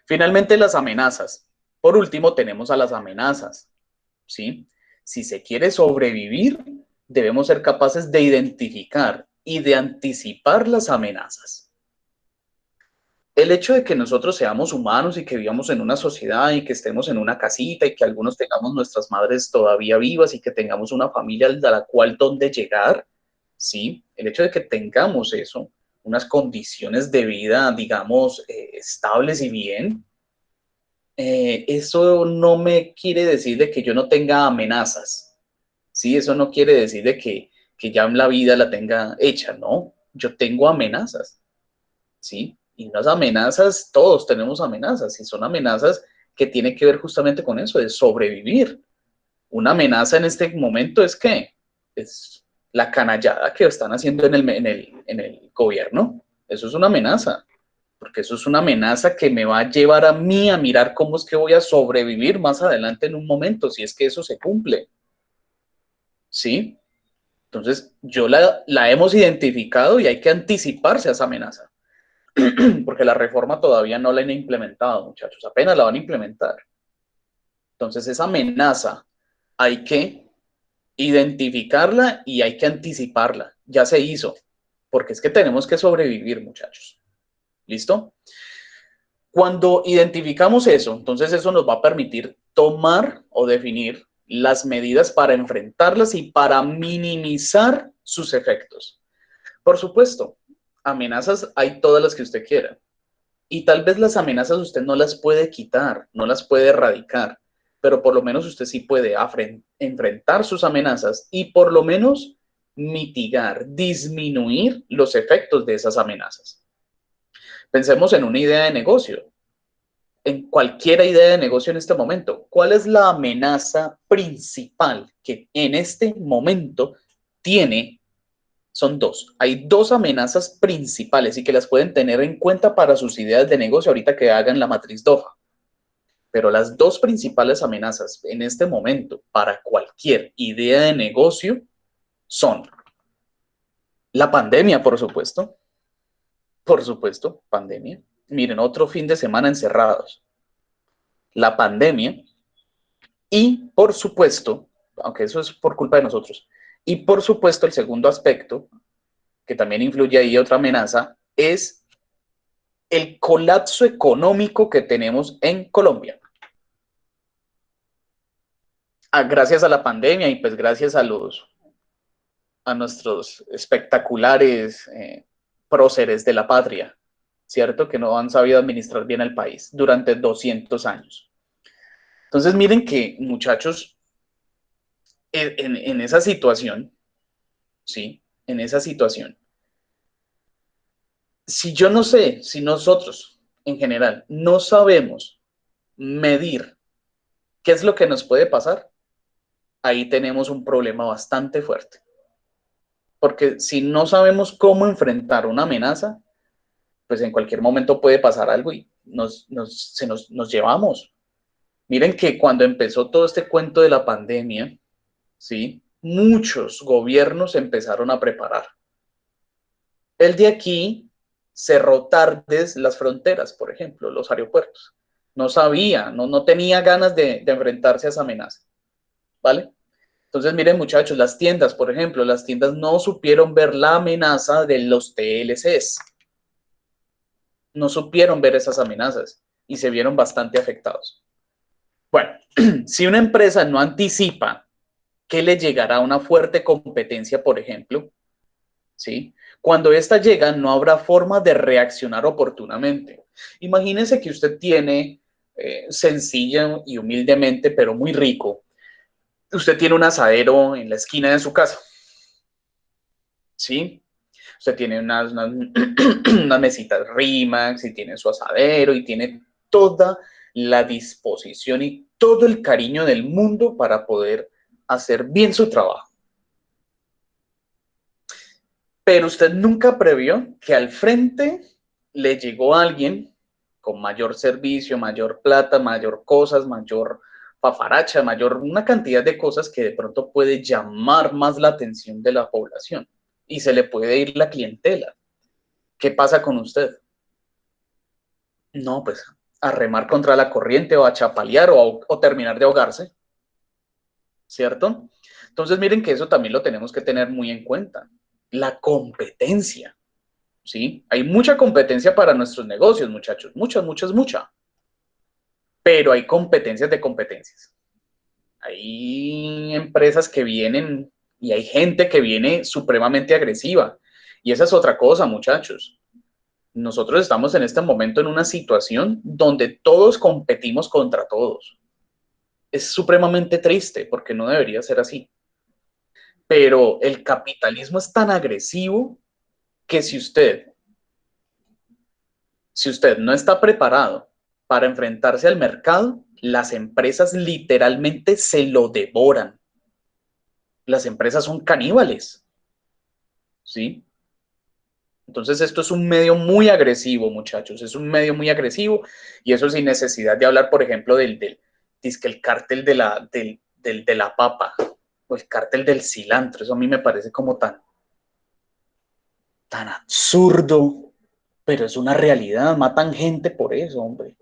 Finalmente, las amenazas. Por último, tenemos a las amenazas, ¿sí? Si se quiere sobrevivir, debemos ser capaces de identificar y de anticipar las amenazas. El hecho de que nosotros seamos humanos y que vivamos en una sociedad y que estemos en una casita y que algunos tengamos nuestras madres todavía vivas y que tengamos una familia a la cual donde llegar, ¿sí? El hecho de que tengamos eso, unas condiciones de vida, digamos, estables y bien, eso no me quiere decir de que yo no tenga amenazas, ¿sí? Eso no quiere decir de que ya la vida la tenga hecha, ¿no? Yo tengo amenazas, ¿sí? Y las amenazas, todos tenemos amenazas, y son amenazas que tienen que ver justamente con eso, de sobrevivir. Una amenaza en este momento es que es la canallada que están haciendo en el gobierno. Eso es una amenaza, porque eso es una amenaza que me va a llevar a mí a mirar cómo es que voy a sobrevivir más adelante en un momento, si es que eso se cumple, ¿sí? Entonces, yo la hemos identificado y hay que anticiparse a esa amenaza, porque la reforma todavía no la han implementado, muchachos, apenas la van a implementar. Entonces, esa amenaza hay que identificarla y hay que anticiparla. Ya se hizo, porque es que tenemos que sobrevivir, muchachos. ¿Listo? Cuando identificamos eso, entonces eso nos va a permitir tomar o definir las medidas para enfrentarlas y para minimizar sus efectos. Por supuesto, amenazas hay todas las que usted quiera. Y tal vez las amenazas usted no las puede quitar, no las puede erradicar, pero por lo menos usted sí puede enfrentar sus amenazas y por lo menos mitigar, disminuir los efectos de esas amenazas. Pensemos en una idea de negocio, en cualquier idea de negocio en este momento. ¿Cuál es la amenaza principal que en este momento tiene? Son dos. Hay dos amenazas principales y que las pueden tener en cuenta para sus ideas de negocio ahorita que hagan la matriz DOFA. Pero las dos principales amenazas en este momento para cualquier idea de negocio son la pandemia, por supuesto, pandemia. Miren, otro fin de semana encerrados. La pandemia y, por supuesto, aunque eso es por culpa de nosotros, y por supuesto el segundo aspecto, que también influye ahí otra amenaza, es el colapso económico que tenemos en Colombia. Gracias a la pandemia y pues gracias a nuestros espectaculares próceres de la patria, ¿cierto? Que no han sabido administrar bien el país durante 200 años. Entonces miren que, muchachos, en esa situación, ¿sí? En esa situación, si yo no sé, si nosotros en general no sabemos medir qué es lo que nos puede pasar, ahí tenemos un problema bastante fuerte. Porque si no sabemos cómo enfrentar una amenaza, pues en cualquier momento puede pasar algo y nos llevamos. Miren que cuando empezó todo este cuento de la pandemia, ¿sí? Muchos gobiernos empezaron a preparar. El de aquí cerró tardes las fronteras, por ejemplo, los aeropuertos. No sabía, no tenía ganas de enfrentarse a esa amenaza, ¿vale? Entonces, miren muchachos, las tiendas, por ejemplo, las tiendas no supieron ver la amenaza de los TLCs. No supieron ver esas amenazas y se vieron bastante afectados. Bueno, si una empresa no anticipa que le llegará una fuerte competencia, por ejemplo, ¿sí? Cuando esta llega, no habrá forma de reaccionar oportunamente. Imagínense que usted tiene, sencilla y humildemente, pero muy rico, usted tiene un asadero en la esquina de su casa, ¿sí? Usted tiene unas mesitas Rimax y tiene su asadero y tiene toda la disposición y todo el cariño del mundo para poder hacer bien su trabajo. Pero usted nunca previó que al frente le llegó alguien con mayor servicio, mayor plata, mayor cosas, mayor paparacha, mayor una cantidad de cosas que de pronto puede llamar más la atención de la población y se le puede ir la clientela. ¿Qué pasa con usted? No, pues a remar contra la corriente o a chapalear o terminar de ahogarse, ¿cierto? Entonces miren que eso también lo tenemos que tener muy en cuenta. La competencia, ¿sí? Hay mucha competencia para nuestros negocios, muchachos, mucha. Pero hay competencias de competencias. Hay empresas que vienen y hay gente que viene supremamente agresiva. Y esa es otra cosa, muchachos. Nosotros estamos en este momento en una situación donde todos competimos contra todos. Es supremamente triste porque no debería ser así. Pero el capitalismo es tan agresivo que si usted no está preparado para enfrentarse al mercado, las empresas literalmente se lo devoran. Las empresas son caníbales, ¿sí? Entonces esto es un medio muy agresivo, muchachos, es un medio muy agresivo y eso sin necesidad de hablar, por ejemplo, el cártel de la papa o el cártel del cilantro. Eso a mí me parece como tan absurdo, pero es una realidad. Matan gente por eso, hombre.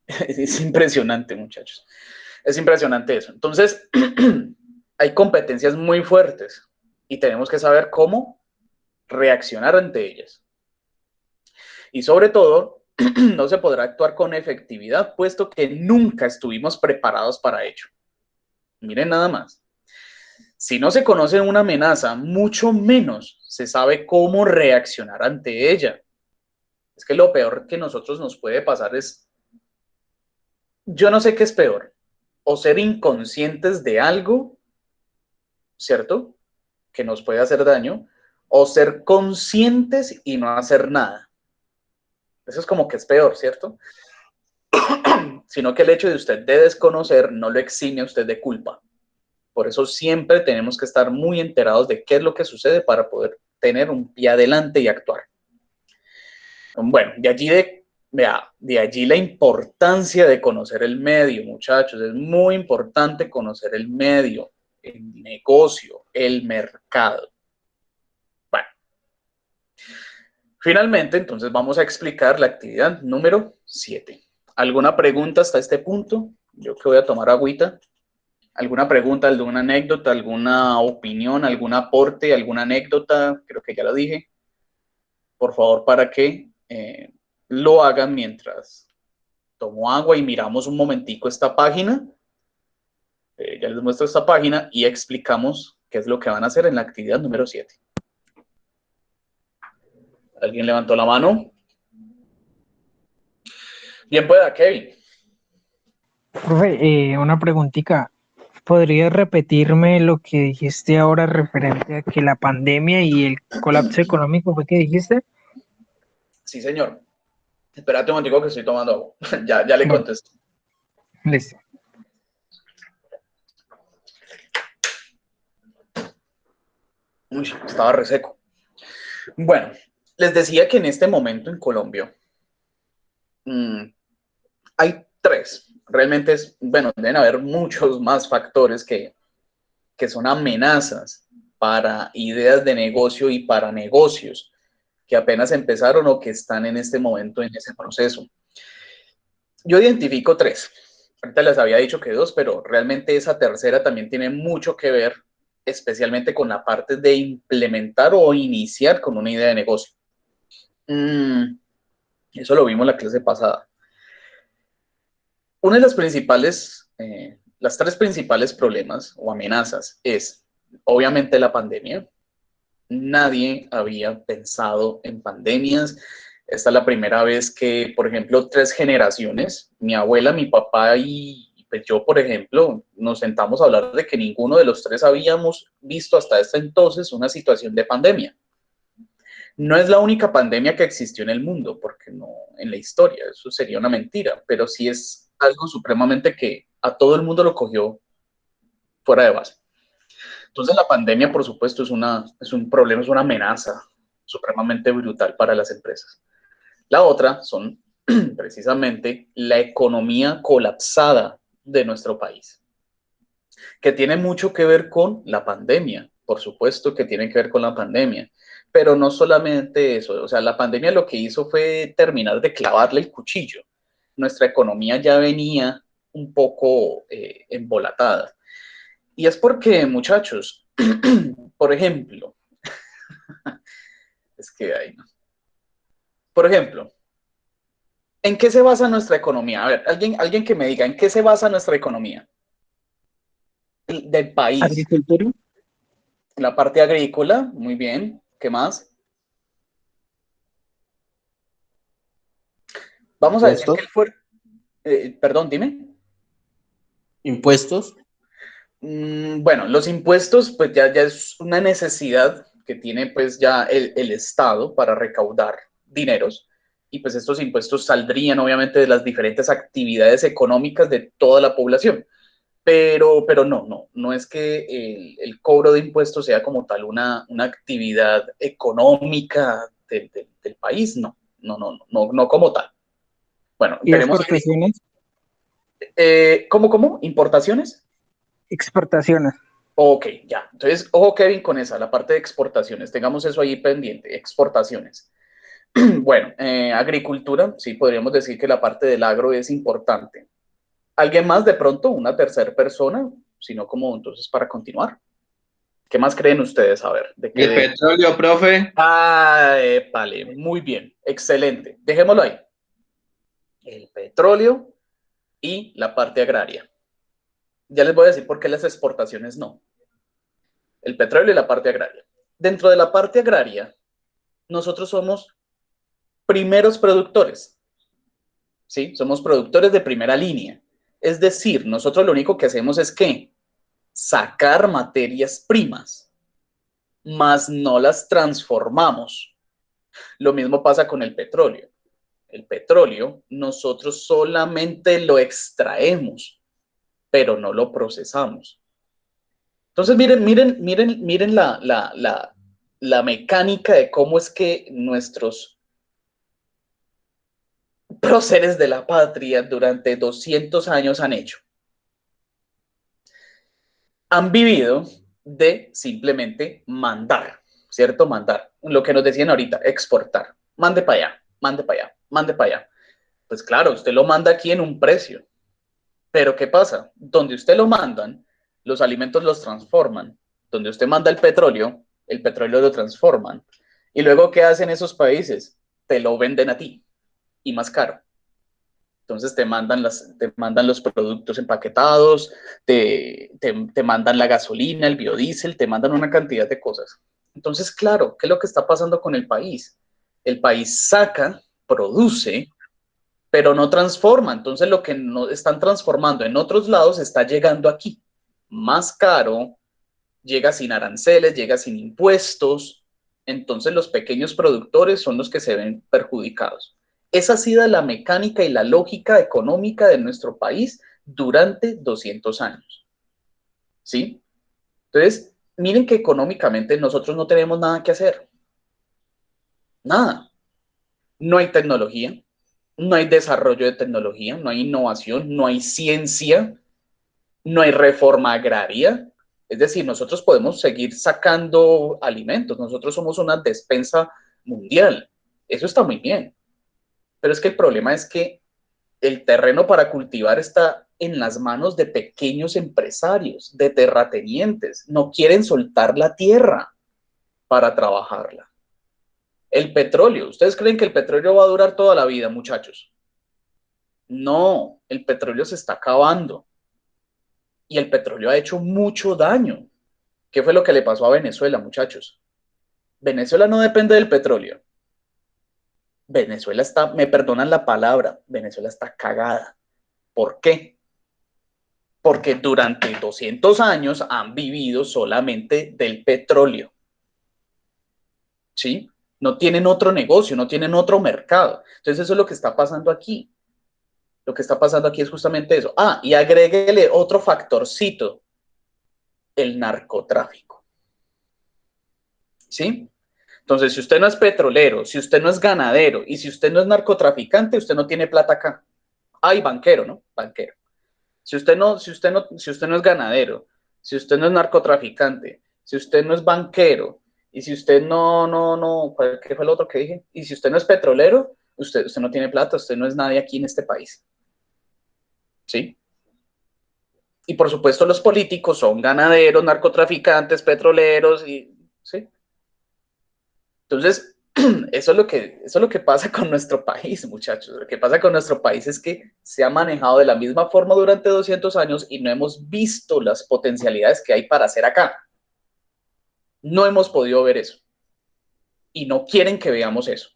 Es impresionante, muchachos. Es impresionante eso. Entonces, hay competencias muy fuertes y tenemos que saber cómo reaccionar ante ellas. Y sobre todo, no se podrá actuar con efectividad, puesto que nunca estuvimos preparados para ello. Miren nada más. Si no se conoce una amenaza, mucho menos se sabe cómo reaccionar ante ella. Es que lo peor que nosotros nos puede pasar es, yo no sé qué es peor, o ser inconscientes de algo, ¿cierto? Que nos puede hacer daño, o ser conscientes y no hacer nada. Eso es como que es peor, ¿cierto? Sino que el hecho de usted de desconocer no lo exime a usted de culpa. Por eso siempre tenemos que estar muy enterados de qué es lo que sucede para poder tener un pie adelante y actuar. Bueno, de allí la importancia de conocer el medio, muchachos. Es muy importante conocer el medio, el negocio, el mercado. Bueno, finalmente, entonces vamos a explicar la actividad número 7. ¿Alguna pregunta hasta este punto? Yo que voy a tomar agüita. ¿Alguna pregunta, alguna anécdota, alguna opinión, algún aporte, alguna anécdota? Creo que ya lo dije. Por favor, para que lo hagan mientras tomo agua y miramos un momentico esta página. Ya les muestro esta página y explicamos qué es lo que van a hacer en la actividad número 7. ¿Alguien levantó la mano? Bien pueda, Kevin. Profe, una preguntita. ¿Podrías repetirme lo que dijiste ahora referente a que la pandemia y el colapso económico fue que dijiste? Sí, señor. Espérate un momentico que estoy tomando agua. ya le Bueno, contesto. listo. Uy, estaba reseco. Bueno, les decía que en este momento en Colombia hay tres. Realmente bueno, deben haber muchos más factores que son amenazas para ideas de negocio y para negocios que apenas empezaron o que están en este momento en ese proceso. Yo identifico tres. Ahorita les había dicho que dos, pero realmente esa tercera también tiene mucho que ver, especialmente con la parte de implementar o iniciar con una idea de negocio. Eso lo vimos en la clase pasada. Una de las tres principales problemas o amenazas es, obviamente, la pandemia. Nadie había pensado en pandemias. Esta es la primera vez que, por ejemplo, tres generaciones, mi abuela, mi papá y pues yo, por ejemplo, nos sentamos a hablar de que ninguno de los tres habíamos visto hasta este entonces una situación de pandemia. No es la única pandemia que existió en el mundo, porque no en la historia, eso sería una mentira, pero sí es algo supremamente que a todo el mundo lo cogió fuera de base. Entonces la pandemia, por supuesto, es un problema, es una amenaza supremamente brutal para las empresas. La otra son precisamente la economía colapsada de nuestro país, que tiene mucho que ver con la pandemia, por supuesto que tiene que ver con la pandemia, pero no solamente eso, o sea, la pandemia lo que hizo fue terminar de clavarle el cuchillo. Nuestra economía ya venía un poco embolatada. Y es porque, muchachos, por ejemplo, es que hay, ¿no? Por ejemplo, ¿en qué se basa nuestra economía? A ver, alguien que me diga, ¿en qué se basa nuestra economía del país? Agricultura, La parte agrícola, muy bien. ¿Qué más? Vamos a decir que Impuestos, el fuerte... perdón, dime. impuestos, Bueno, los impuestos, pues ya es una necesidad que tiene pues ya el Estado para recaudar dineros y pues estos impuestos saldrían obviamente de las diferentes actividades económicas de toda la población. Pero no es que el cobro de impuestos sea como tal una actividad económica del país, no como tal. Bueno, y tenemos, exportaciones, ¿cómo? ¿Importaciones? exportaciones. Ok, ya. Entonces, ojo Kevin con esa, la parte de exportaciones. Tengamos eso ahí pendiente, exportaciones. Bueno, agricultura, sí, podríamos decir que la parte del agro es importante. ¿Alguien más de pronto? ¿Una tercera persona? Sino como entonces para continuar. ¿Qué más creen ustedes? A ver, ¿de qué? el petróleo, profe. Ah, vale, muy bien, excelente. Dejémoslo ahí. El petróleo y la parte agraria. Ya les voy a decir por qué las exportaciones no. El petróleo y la parte agraria. Dentro de la parte agraria, nosotros somos primeros productores, ¿sí? Somos productores de primera línea. Es decir, nosotros lo único que hacemos es que sacar materias primas, más no las transformamos. Lo mismo pasa con el petróleo. El petróleo nosotros solamente lo extraemos, pero no lo procesamos. Entonces, miren la mecánica de cómo es que nuestros próceres de la patria durante 200 años han hecho. Han vivido de simplemente mandar, ¿cierto? Mandar. Lo que nos decían ahorita, exportar. Mande para allá, mande para allá, mande para allá. Pues claro, usted lo manda aquí en un precio. Pero ¿qué pasa? Donde usted lo mandan, los alimentos los transforman. Donde usted manda el petróleo lo transforman. Y luego, ¿qué hacen esos países? Te lo venden a ti y más caro. Entonces te mandan los productos empaquetados, te mandan la gasolina, el biodiesel, te mandan una cantidad de cosas. Entonces, claro, ¿qué es lo que está pasando con el país? El país saca, produce, pero no transforma. Entonces, lo que no están transformando en otros lados está llegando aquí. Más caro, llega sin aranceles, llega sin impuestos. Entonces, los pequeños productores son los que se ven perjudicados. Esa ha sido la mecánica y la lógica económica de nuestro país durante 200 años. ¿Sí? Entonces, miren que económicamente nosotros no tenemos nada que hacer. Nada. No hay tecnología, no hay desarrollo de tecnología, no hay innovación, no hay ciencia, no hay reforma agraria. Es decir, nosotros podemos seguir sacando alimentos, nosotros somos una despensa mundial. Eso está muy bien. Pero es que el problema es que el terreno para cultivar está en las manos de pequeños empresarios, de terratenientes. No quieren soltar la tierra para trabajarla. El petróleo. ¿Ustedes creen que el petróleo va a durar toda la vida, muchachos? No, el petróleo se está acabando y el petróleo ha hecho mucho daño. ¿Qué fue lo que le pasó a Venezuela, muchachos? Venezuela no depende del petróleo. Venezuela está, me perdonan la palabra, Venezuela está cagada. ¿Por qué? porque durante 200 años han vivido solamente del petróleo, ¿sí? No tienen otro negocio, no tienen otro mercado. Entonces eso es lo que está pasando aquí. Lo que está pasando aquí es justamente eso. Ah, y agréguele otro factorcito, el narcotráfico, ¿sí? Entonces, si usted no es petrolero, si usted no es ganadero y si usted no es narcotraficante, usted no tiene plata acá. Ay, banquero, ¿no? Banquero. Si usted no es ganadero, si usted no es narcotraficante, si usted no es banquero, y si usted ¿qué fue lo otro que dije? Y si usted no es petrolero, usted no tiene plata, usted no es nadie aquí en este país, ¿sí? Y por supuesto los políticos son ganaderos, narcotraficantes, petroleros, ¿sí? Entonces, eso es lo que pasa con nuestro país, muchachos. Lo que pasa con nuestro país es que se ha manejado de la misma forma durante 200 años y no hemos visto las potencialidades que hay para hacer acá. No hemos podido ver eso. Y no quieren que veamos eso.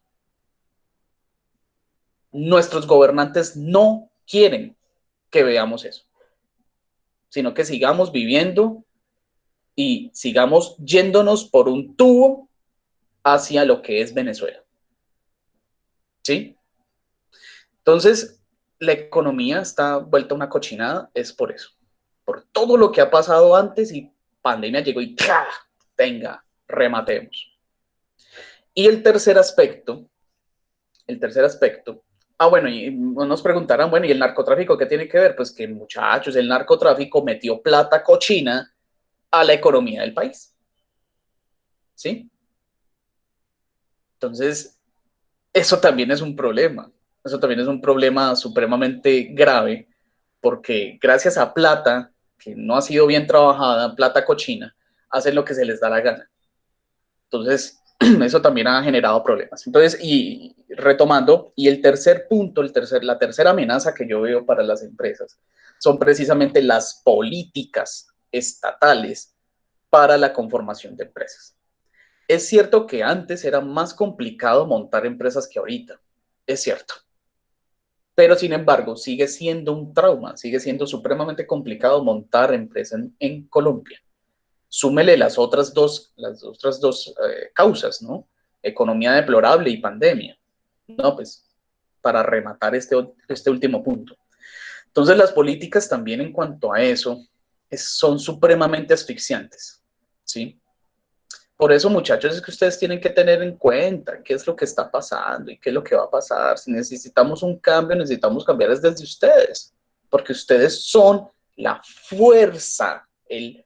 Nuestros gobernantes no quieren que veamos eso, sino que sigamos viviendo y sigamos yéndonos por un tubo hacia lo que es Venezuela. ¿Sí? Entonces, la economía está vuelta una cochinada, es por eso. Por todo lo que ha pasado antes y pandemia llegó y ¡ca! Venga, rematemos. Y el tercer aspecto, bueno, y nos preguntarán, bueno, ¿y el narcotráfico qué tiene que ver? Pues que, muchachos, el narcotráfico metió plata cochina a la economía del país, ¿sí? Entonces, eso también es un problema. Eso también es un problema supremamente grave, porque gracias a plata que no ha sido bien trabajada, plata cochina, hacen lo que se les da la gana. Entonces, eso también ha generado problemas. Entonces, y retomando, y el tercer punto, la tercera amenaza que yo veo para las empresas son precisamente las políticas estatales para la conformación de empresas. Es cierto que antes era más complicado montar empresas que ahorita, es cierto, pero sin embargo sigue siendo un trauma, sigue siendo supremamente complicado montar empresas en Colombia. Súmele las otras dos causas, ¿no? Economía deplorable y pandemia. No, pues para rematar este último punto. Entonces las políticas también en cuanto a eso son supremamente asfixiantes, ¿sí? Por eso, muchachos, es que ustedes tienen que tener en cuenta qué es lo que está pasando y qué es lo que va a pasar. Si necesitamos un cambio, necesitamos cambiar desde ustedes, porque ustedes son la fuerza, el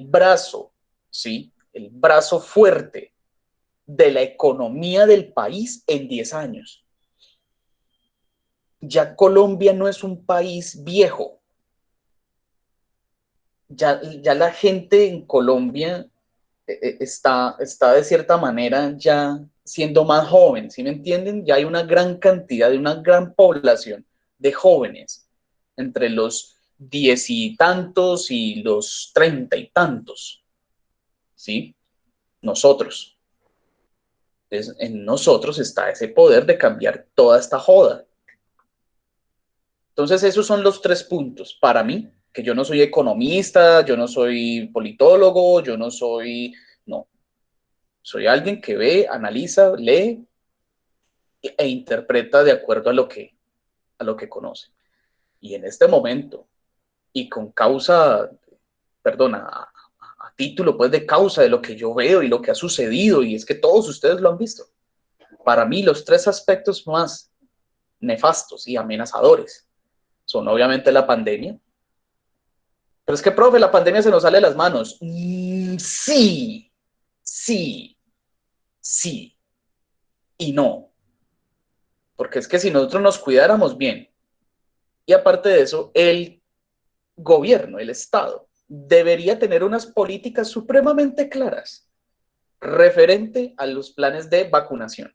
brazo, ¿sí? El brazo fuerte de la economía del país en 10 años. Ya Colombia no es un país viejo. Ya la gente en Colombia está de cierta manera ya siendo más joven, ¿sí me entienden? Ya hay una gran cantidad, de una gran población de jóvenes entre los 10 y tantos y los 30 y tantos, ¿sí? Nosotros. Entonces, en nosotros está ese poder de cambiar toda esta joda. Entonces, esos son los tres puntos para mí, que yo no soy economista, yo no soy politólogo, yo no soy, no, soy alguien que ve, analiza, lee e interpreta de acuerdo a lo que conoce. Y en este momento, y con causa, perdona, a título pues de causa de lo que yo veo y lo que ha sucedido, y es que todos ustedes lo han visto, para mí los tres aspectos más nefastos y amenazadores son obviamente la pandemia. Pero es que, profe, la pandemia se nos sale de las manos. Sí, sí, sí y no. Porque es que si nosotros nos cuidáramos bien, y aparte de eso, el gobierno, el Estado, debería tener unas políticas supremamente claras referente a los planes de vacunación.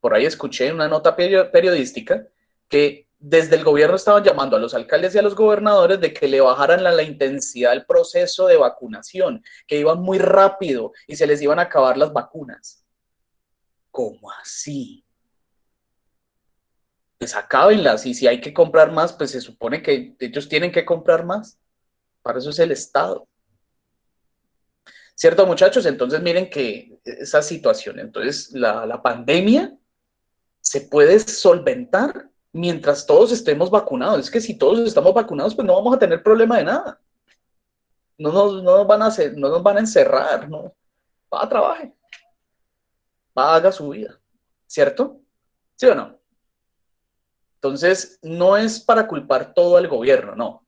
Por ahí escuché en una nota periodística que desde el gobierno estaban llamando a los alcaldes y a los gobernadores de que le bajaran la intensidad del proceso de vacunación, que iban muy rápido y se les iban a acabar las vacunas. ¿Cómo así? pues acábenlas, y si hay que comprar más, pues se supone que ellos tienen que comprar más. Para eso es el Estado. ¿Cierto, muchachos? Entonces miren que esa situación, entonces la pandemia se puede solventar mientras todos estemos vacunados. Es que si todos estamos vacunados, pues no vamos a tener problema de nada. No nos van a hacer, no nos van a encerrar, no. Va a trabajar, va a haga su vida, ¿cierto? ¿Sí o no? Entonces, no es para culpar todo al gobierno, no.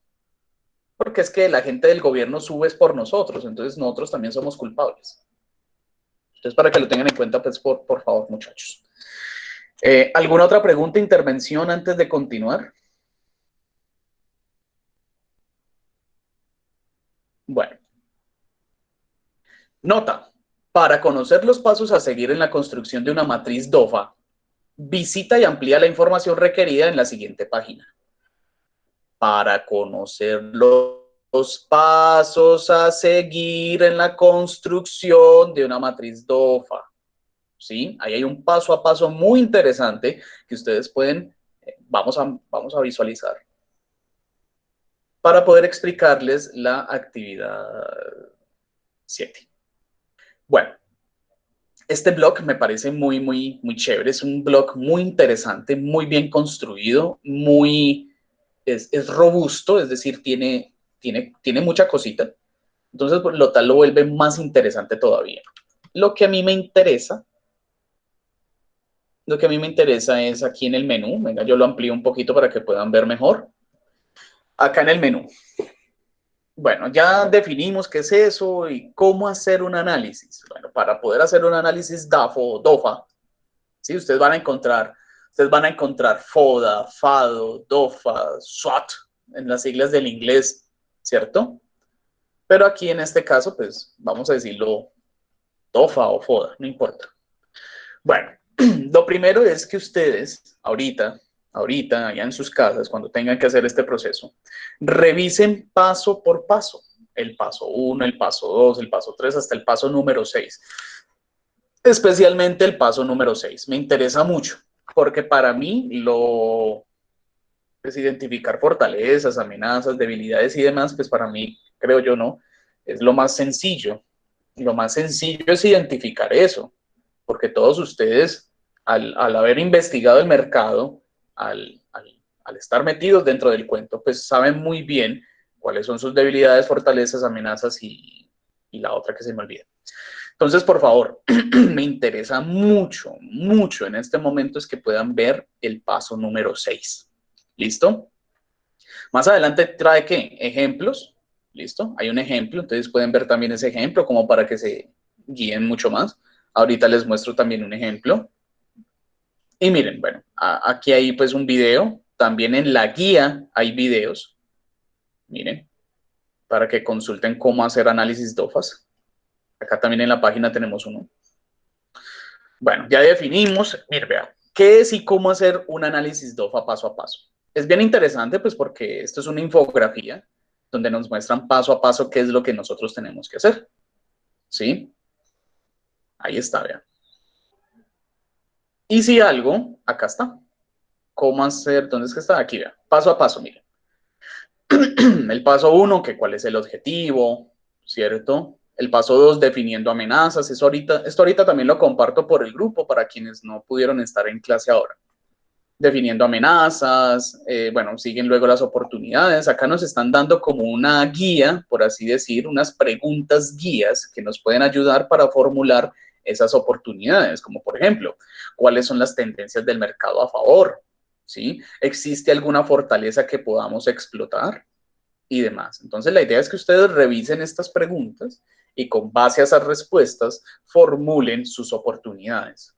Porque es que la gente del gobierno sube es por nosotros, entonces nosotros también somos culpables. Entonces, para que lo tengan en cuenta, pues, por favor, muchachos. ¿Alguna otra pregunta, intervención antes de continuar? Bueno, nota. Para conocer los pasos a seguir en la construcción de una matriz DOFA, visita y amplía la información requerida en la siguiente página. Para conocer los pasos a seguir en la construcción de una matriz DOFA. ¿Sí? Ahí hay un paso a paso muy interesante que ustedes pueden, vamos a visualizar, para poder explicarles la actividad 7. Bueno, este blog me parece muy chévere, es un blog muy interesante, muy bien construido, es robusto, es decir, tiene mucha cosita. Entonces, lo tal lo vuelve más interesante todavía. Lo que a mí me interesa es aquí en el menú. Venga, yo lo amplío un poquito para que puedan ver mejor. Acá en el menú. Bueno, ya definimos qué es eso y cómo hacer un análisis. Bueno, para poder hacer un análisis DAFO o DOFA, ¿sí? Ustedes van a encontrar FODA, FADO, DOFA, SWOT en las siglas del inglés, ¿cierto? Pero aquí en este caso, pues vamos a decirlo DOFA o FODA, no importa. Bueno, lo primero es que ustedes, ahorita, allá en sus casas, cuando tengan que hacer este proceso, revisen paso por paso. El paso 1, el paso 2, el paso 3, hasta el paso número 6. Especialmente el paso número 6. Me interesa mucho, porque para mí lo es identificar fortalezas, amenazas, debilidades y demás, pues para mí, creo yo, no, es lo más sencillo. Lo más sencillo es identificar eso, porque todos ustedes, al haber investigado el mercado, al estar metidos dentro del cuento, pues saben muy bien cuáles son sus debilidades, fortalezas, amenazas y la otra que se me olvida. Entonces, por favor, me interesa mucho en este momento es que puedan ver el paso número 6. ¿Listo? Más adelante trae, ¿qué? Ejemplos. ¿Listo? Hay un ejemplo, entonces pueden ver también ese ejemplo como para que se guíen mucho más. Ahorita les muestro también un ejemplo. Y miren, bueno, aquí hay pues un video. También en la guía hay videos. Miren, para que consulten cómo hacer análisis DOFAS. Acá también en la página tenemos uno. Bueno, ya definimos, mire, vea, qué es y cómo hacer un análisis DOFA paso a paso. Es bien interesante, pues, porque esto es una infografía donde nos muestran paso a paso qué es lo que nosotros tenemos que hacer. ¿Sí? Ahí está, vean. Y si algo, acá está. ¿Cómo hacer? ¿Dónde es que está? Aquí, vean. Paso a paso, miren. El paso 1, que cuál es el objetivo, ¿cierto? El paso 2, definiendo amenazas. Esto ahorita también lo comparto por el grupo para quienes no pudieron estar en clase ahora. Definiendo amenazas, bueno, siguen luego las oportunidades. Acá nos están dando como una guía, por así decir, unas preguntas guías que nos pueden ayudar para formular esas oportunidades, como por ejemplo, ¿cuáles son las tendencias del mercado a favor? ¿Sí? ¿Existe alguna fortaleza que podamos explotar? Y demás. Entonces, la idea es que ustedes revisen estas preguntas y con base a esas respuestas formulen sus oportunidades.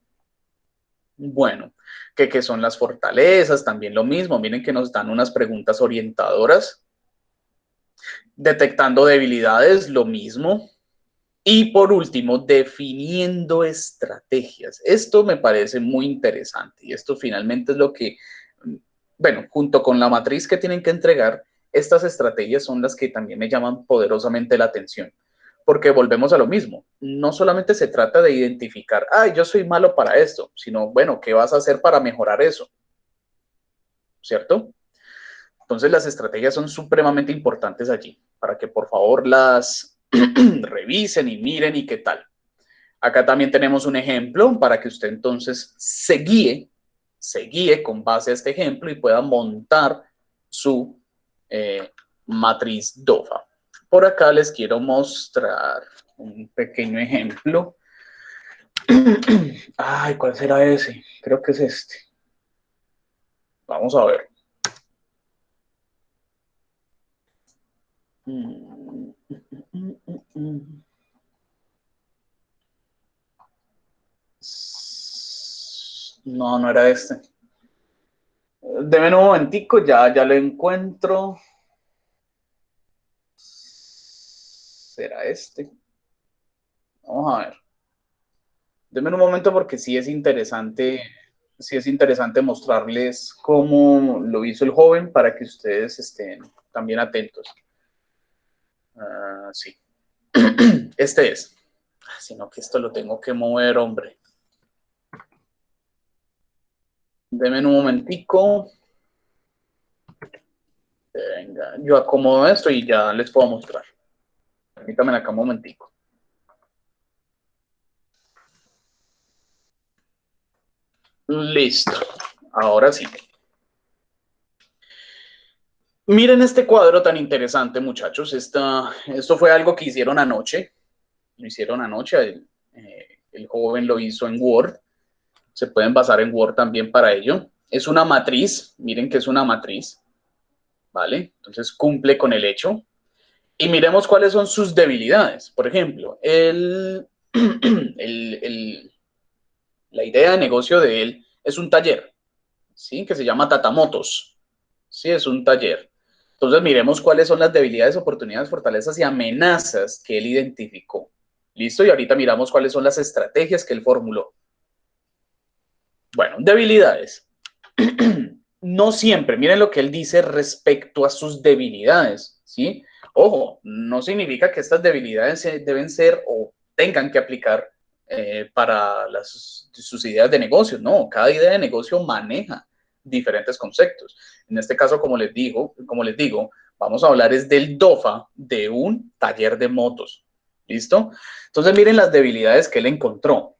Bueno, ¿qué son las fortalezas? También lo mismo. Miren que nos dan unas preguntas orientadoras. Detectando debilidades, lo mismo. Y por último, definiendo estrategias. Esto me parece muy interesante y esto finalmente es lo que, bueno, junto con la matriz que tienen que entregar, estas estrategias son las que también me llaman poderosamente la atención. Porque volvemos a lo mismo, no solamente se trata de identificar, yo soy malo para esto, sino, bueno, ¿qué vas a hacer para mejorar eso? ¿cierto? Entonces las estrategias son supremamente importantes allí, para que por favor las revisen y miren y qué tal. Acá también tenemos un ejemplo para que usted entonces se guíe con base a este ejemplo y pueda montar su matriz DOFA. Por acá les quiero mostrar un pequeño ejemplo. Ay, ¿cuál será ese? Creo que es este. Vamos a ver. No, no era este. Deme un momentico, ya lo encuentro. ¿Será este? Vamos a ver. Deme un momento porque sí es interesante mostrarles cómo lo hizo el joven para que ustedes estén también atentos. Sí. Este es. Sino que esto lo tengo que mover, hombre. Deme un momentico. Venga, yo acomodo esto y ya les puedo mostrar. Permítanme acá un momentico. Listo. Ahora sí. Miren este cuadro tan interesante, muchachos. Esto fue algo que hicieron anoche. Lo hicieron anoche. El joven lo hizo en Word. Se pueden basar en Word también para ello. Es una matriz. Miren que es una matriz. ¿Vale? Entonces cumple con el hecho. Y miremos cuáles son sus debilidades. Por ejemplo, la idea de negocio de él es un taller, ¿sí? Que se llama Tatamotos. Sí, es un taller. Entonces miremos cuáles son las debilidades, oportunidades, fortalezas y amenazas que él identificó. ¿Listo? Y ahorita miramos cuáles son las estrategias que él formuló. Bueno, debilidades. No siempre, miren lo que él dice respecto a sus debilidades, ¿sí? Ojo, no significa que estas debilidades deben ser o tengan que aplicar para sus ideas de negocio. No, cada idea de negocio maneja diferentes conceptos. En este caso, como les digo, vamos a hablar es del DOFA de un taller de motos. ¿Listo? Entonces miren las debilidades que él encontró.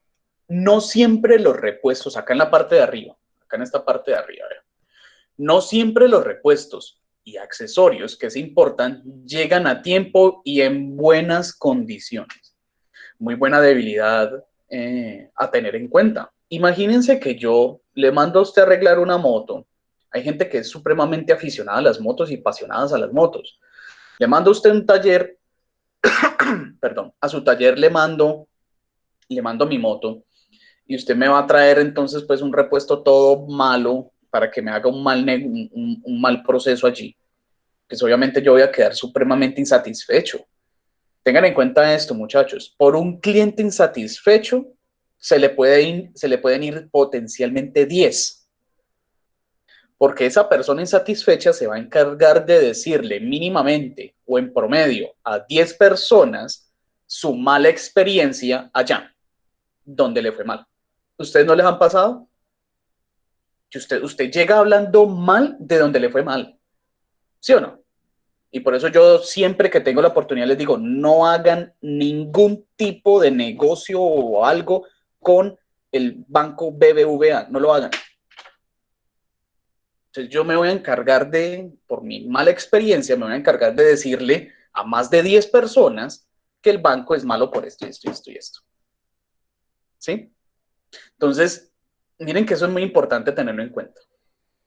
No siempre los repuestos, acá en la parte de arriba, acá en esta parte de arriba, vean. No siempre los repuestos y accesorios que se importan llegan a tiempo y en buenas condiciones. Muy buena debilidad a tener en cuenta. Imagínense que yo le mando a usted a arreglar una moto. Hay gente que es supremamente aficionada a las motos y apasionadas a las motos. Le mando a usted un taller, perdón, a su taller le mando mi moto y usted me va a traer entonces pues un repuesto todo malo para que me haga un mal proceso allí, pues obviamente yo voy a quedar supremamente insatisfecho. Tengan en cuenta esto, muchachos, por un cliente insatisfecho se le pueden ir potencialmente 10, porque esa persona insatisfecha se va a encargar de decirle mínimamente o en promedio a 10 personas su mala experiencia allá, donde le fue mal. ¿Ustedes no les han pasado? Que usted llega hablando mal de donde le fue mal, ¿sí o no? Y por eso yo siempre que tengo la oportunidad les digo, no hagan ningún tipo de negocio o algo con el banco BBVA, no lo hagan. Entonces yo me voy a encargar por mi mala experiencia, me voy a encargar de decirle a más de 10 personas que el banco es malo por esto, esto, esto y esto. ¿Sí? Entonces, miren que eso es muy importante tenerlo en cuenta.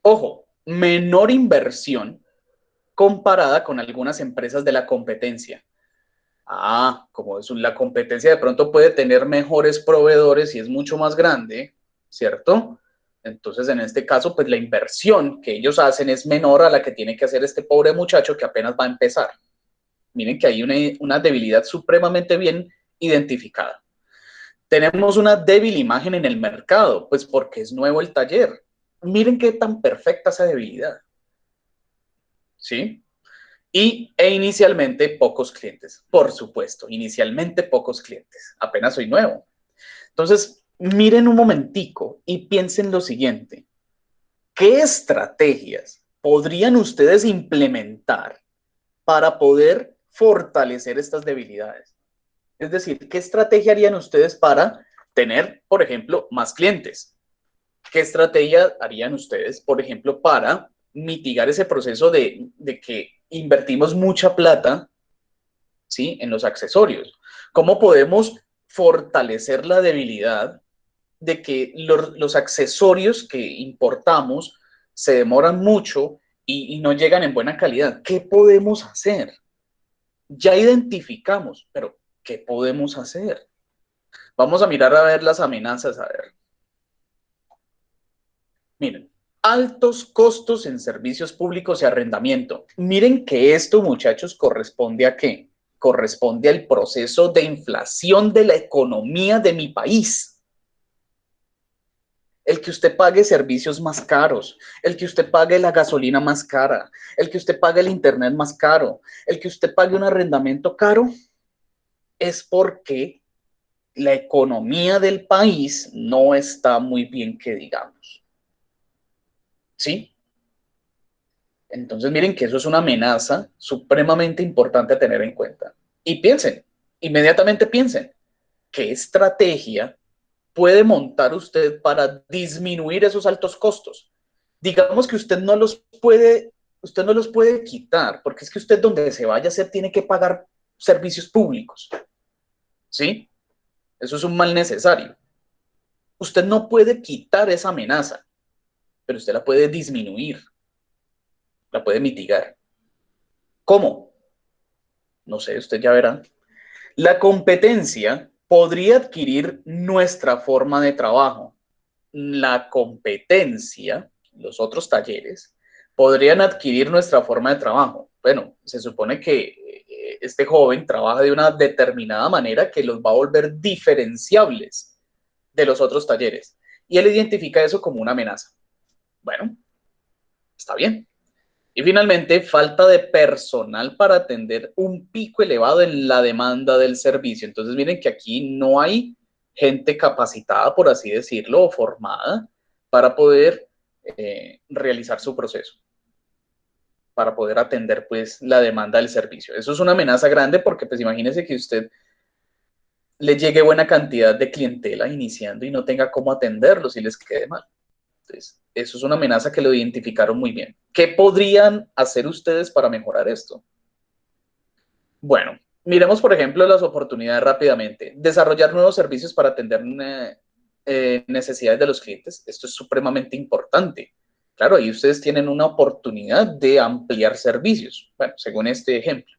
Ojo, menor inversión comparada con algunas empresas de la competencia. Como es la competencia de pronto puede tener mejores proveedores y es mucho más grande, ¿cierto? Entonces, en este caso, pues la inversión que ellos hacen es menor a la que tiene que hacer este pobre muchacho que apenas va a empezar. Miren que hay una debilidad supremamente bien identificada. Tenemos una débil imagen en el mercado, pues porque es nuevo el taller. Miren qué tan perfecta esa debilidad. ¿Sí? E inicialmente pocos clientes, por supuesto, inicialmente pocos clientes, apenas soy nuevo. Entonces, miren un momentico y piensen lo siguiente. ¿qué estrategias podrían ustedes implementar para poder fortalecer estas debilidades? Es decir, ¿qué estrategia harían ustedes para tener, por ejemplo, más clientes? ¿Qué estrategia harían ustedes, por ejemplo, para mitigar ese proceso de que invertimos mucha plata, ¿sí?, en los accesorios? ¿Cómo podemos fortalecer la debilidad de que los accesorios que importamos se demoran mucho y no llegan en buena calidad? ¿Qué podemos hacer? Ya identificamos, pero ¿qué podemos hacer? Vamos a mirar a ver las amenazas, a ver. Miren, altos costos en servicios públicos y arrendamiento. Miren que esto, muchachos, corresponde a qué? Corresponde al proceso de inflación de la economía de mi país. El que usted pague servicios más caros, el que usted pague la gasolina más cara, el que usted pague el internet más caro, el que usted pague un arrendamiento caro, es porque la economía del país no está muy bien, que digamos. ¿Sí? Entonces miren que eso es una amenaza supremamente importante a tener en cuenta. Y piensen, inmediatamente piensen, ¿qué estrategia puede montar usted para disminuir esos altos costos? Digamos que usted no los puede quitar, porque es que usted donde se vaya a hacer tiene que pagar servicios públicos. ¿Sí? Eso es un mal necesario. Usted no puede quitar esa amenaza, pero usted la puede disminuir, la puede mitigar. ¿Cómo? No sé, usted ya verá. La competencia podría adquirir nuestra forma de trabajo. La competencia, los otros talleres, podrían adquirir nuestra forma de trabajo. Bueno, se supone que este joven trabaja de una determinada manera que los va a volver diferenciables de los otros talleres. Y él identifica eso como una amenaza. Bueno, está bien. Y finalmente, falta de personal para atender un pico elevado en la demanda del servicio. Entonces, miren que aquí no hay gente capacitada, por así decirlo, o formada para poder realizar su proceso, para poder atender pues la demanda del servicio. Eso es una amenaza grande porque pues imagínense que usted le llegue buena cantidad de clientela iniciando y no tenga cómo atenderlos y les quede mal. Entonces, eso es una amenaza que lo identificaron muy bien. ¿Qué podrían hacer ustedes para mejorar esto? Bueno, miremos, por ejemplo, las oportunidades rápidamente. Desarrollar nuevos servicios para atender necesidades de los clientes. Esto es supremamente importante. Claro, ahí ustedes tienen una oportunidad de ampliar servicios. Bueno, según este ejemplo.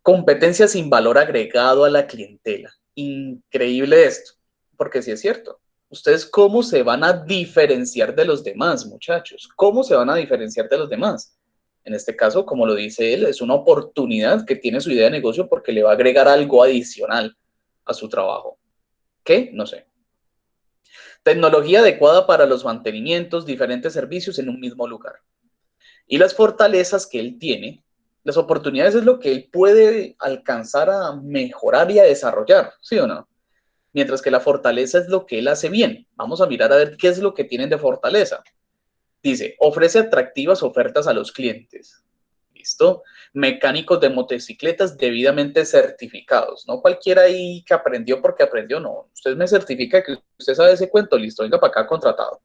Competencia sin valor agregado a la clientela. Increíble esto, porque sí es cierto. ¿Ustedes cómo se van a diferenciar de los demás, muchachos? ¿Cómo se van a diferenciar de los demás? En este caso, como lo dice él, es una oportunidad que tiene su idea de negocio porque le va a agregar algo adicional a su trabajo. ¿Qué? No sé. Tecnología adecuada para los mantenimientos, diferentes servicios en un mismo lugar. Y las fortalezas que él tiene, las oportunidades es lo que él puede alcanzar a mejorar y a desarrollar, ¿sí o no? Mientras que la fortaleza es lo que él hace bien. Vamos a mirar a ver qué es lo que tienen de fortaleza. Dice, ofrece atractivas ofertas a los clientes. ¿Listo? Mecánicos de motocicletas debidamente certificados. No cualquiera ahí que aprendió porque aprendió, no. Usted me certifica que usted sabe ese cuento, listo, venga para acá contratado.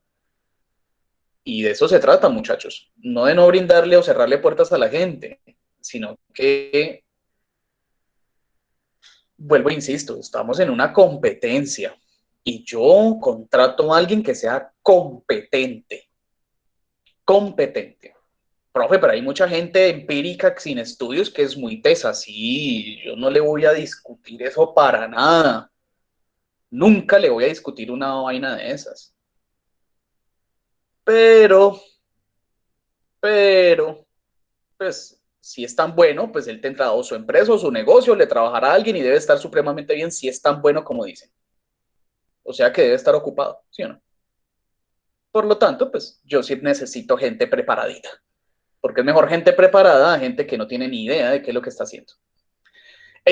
Y de eso se trata, muchachos. No de no brindarle o cerrarle puertas a la gente, sino que, vuelvo e insisto, estamos en una competencia y yo contrato a alguien que sea competente. Competente. Profe, pero hay mucha gente empírica sin estudios que es muy tesa. Sí, yo no le voy a discutir eso para nada. Nunca le voy a discutir una vaina de esas. Pero, pues, si es tan bueno, pues él tendrá o su empresa o su negocio, le trabajará a alguien y debe estar supremamente bien si es tan bueno como dicen. O sea que debe estar ocupado, ¿sí o no? Por lo tanto, pues yo sí necesito gente preparadita, porque es mejor gente preparada a gente que no tiene ni idea de qué es lo que está haciendo.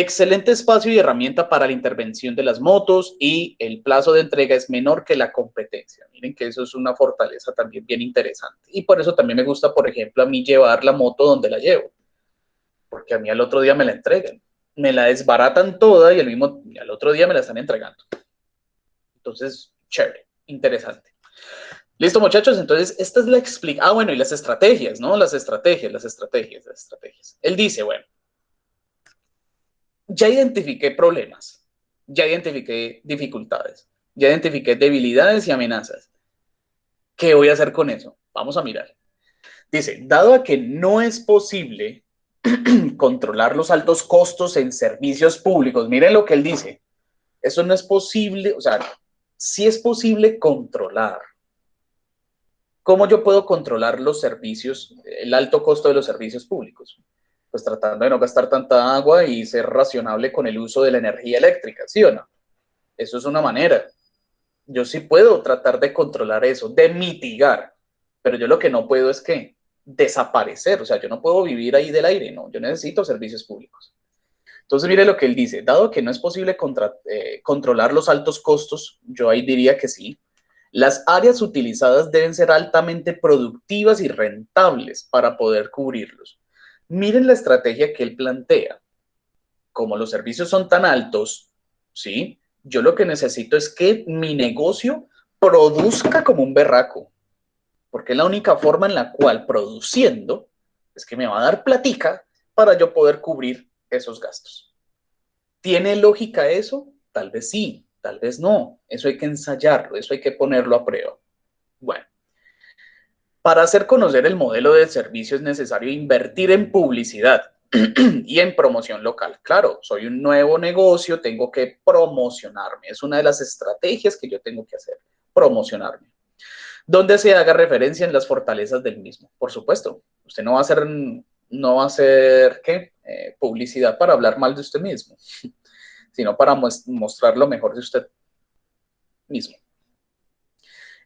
Excelente espacio y herramienta para la intervención de las motos y el plazo de entrega es menor que la competencia. Miren que eso es una fortaleza también bien interesante. Y por eso también me gusta, por ejemplo, a mí llevar la moto donde la llevo, porque a mí al otro día me la entregan. Me la desbaratan toda y al otro día me la están entregando. Entonces, chévere, interesante. Listo, muchachos, entonces esta es la explicación. Ah, bueno, y las estrategias, ¿no? Las estrategias. Él dice, bueno, ya identifiqué problemas, ya identifiqué dificultades, ya identifiqué debilidades y amenazas. ¿Qué voy a hacer con eso? Vamos a mirar. Dice, dado a que no es posible controlar los altos costos en servicios públicos, miren lo que él dice, eso no es posible, o sea, sí es posible controlar. ¿Cómo yo puedo controlar los servicios, el alto costo de los servicios públicos? Pues tratando de no gastar tanta agua y ser racionable con el uso de la energía eléctrica, ¿sí o no? Eso es una manera. Yo sí puedo tratar de controlar eso, de mitigar, pero yo lo que no puedo es que desaparecer, o sea, yo no puedo vivir ahí del aire, no, yo necesito servicios públicos. Entonces, mire lo que él dice, dado que no es posible controlar los altos costos, yo ahí diría que sí, las áreas utilizadas deben ser altamente productivas y rentables para poder cubrirlos. Miren la estrategia que él plantea. Como los servicios son tan altos, ¿sí? Yo lo que necesito es que mi negocio produzca como un berraco, porque es la única forma en la cual produciendo es que me va a dar platica para yo poder cubrir esos gastos. ¿Tiene lógica eso? Tal vez sí, tal vez no. Eso hay que ensayarlo, eso hay que ponerlo a prueba. Bueno, para hacer conocer el modelo de servicio es necesario invertir en publicidad y en promoción local. Claro, soy un nuevo negocio, tengo que promocionarme. Es una de las estrategias que yo tengo que hacer, promocionarme. Donde se haga referencia en las fortalezas del mismo. Por supuesto, usted no va a hacer ¿qué? Publicidad para hablar mal de usted mismo, sino para mostrar lo mejor de usted mismo.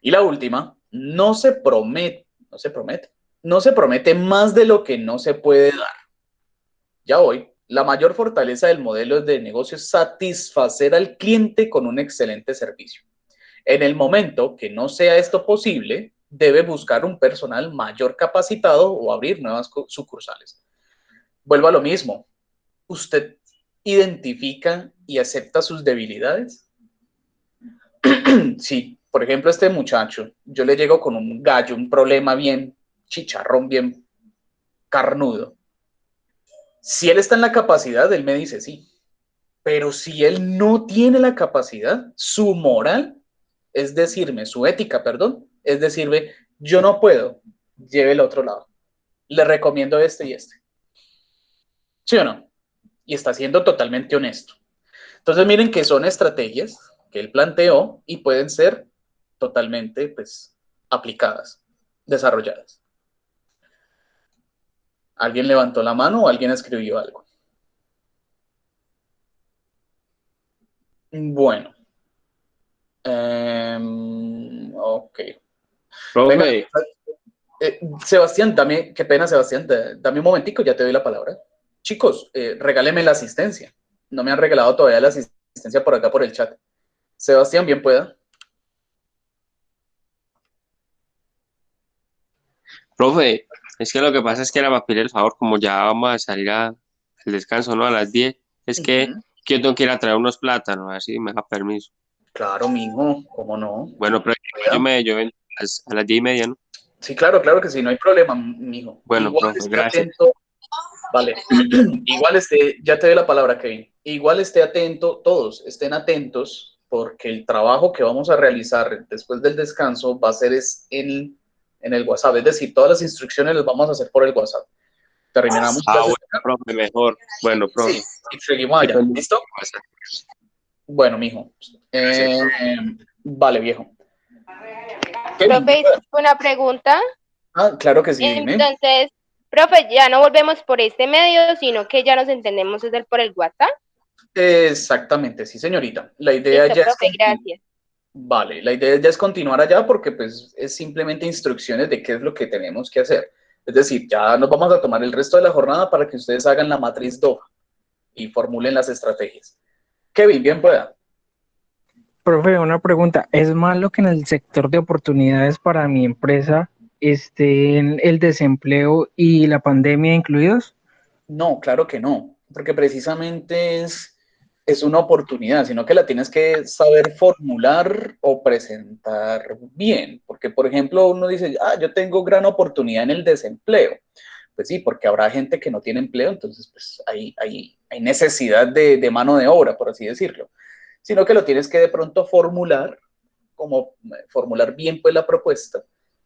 Y la última, no se promete más de lo que no se puede dar. Ya hoy, la mayor fortaleza del modelo de negocio es satisfacer al cliente con un excelente servicio. En el momento que no sea esto posible, debe buscar un personal mayor capacitado o abrir nuevas sucursales. Vuelvo a lo mismo. ¿Usted identifica y acepta sus debilidades? Sí, por ejemplo, este muchacho, yo le llego con un gallo, un problema bien chicharrón, bien carnudo. Si él está en la capacidad, él me dice sí. Pero si él no tiene la capacidad, su moral es decirme, su ética, perdón, es decirme, yo no puedo, lleve el otro lado. Le recomiendo este y este. ¿Sí o no? Y está siendo totalmente honesto. Entonces, miren que son estrategias que él planteó y pueden ser totalmente, pues, aplicadas, desarrolladas. ¿Alguien levantó la mano o alguien escribió algo? Bueno. Ok. Venga, Profe, Sebastián, dame, qué pena, Sebastián, dame un momentico, ya te doy la palabra. Chicos, regáleme la asistencia. No me han regalado todavía la asistencia por acá por el chat. Sebastián, bien pueda. profe, es que lo que pasa es que era para pedir el favor, como ya vamos a salir al descanso, ¿no? A las 10, es que Ujú. yo tengo que ir a traer unos plátanos, a ver si me da permiso. Claro, mijo, ¿cómo no? Bueno, pero Pueda. yo vengo a las 10:30, ¿no? Sí, claro, claro que sí, no hay problema, mijo. Bueno, Igual profe, esté gracias. atento, vale. Igual esté, ya te doy la palabra, Kevin. Igual esté atento, todos estén atentos, porque el trabajo que vamos a realizar después del descanso va a ser en el WhatsApp. Es decir, todas las instrucciones las vamos a hacer por el WhatsApp. Terminamos Ah, clases bueno, acá. profe, mejor. Bueno, Sí, profe, y seguimos estoy allá. pendiente ¿Listo? de WhatsApp. Bueno, mijo. Gracias, Eh, profe. vale, viejo. Kevin, ¿qué Profe, tal? una pregunta. Ah, claro que sí, dime. Entonces, profe, ya no volvemos por este medio, sino que ya nos entendemos desde por el WhatsApp. Exactamente, sí, señorita. La idea Listo, ya es profe, continuar. gracias. Vale, la idea ya es continuar allá porque pues es simplemente instrucciones de qué es lo que tenemos que hacer. Es decir, ya nos vamos a tomar el resto de la jornada para que ustedes hagan la matriz DOA. y formulen las estrategias. Kevin, bien pueda. Profe, una pregunta. ¿Es malo que en el sector de oportunidades para mi empresa estén el desempleo y la pandemia incluidos? No, claro que no, porque precisamente es una oportunidad, sino que la tienes que saber formular o presentar bien, porque por ejemplo uno dice, yo tengo gran oportunidad en el desempleo. Pues sí, porque habrá gente que no tiene empleo, entonces pues hay necesidad de mano de obra, por así decirlo, sino que lo tienes que de pronto formular, como formular bien pues la propuesta,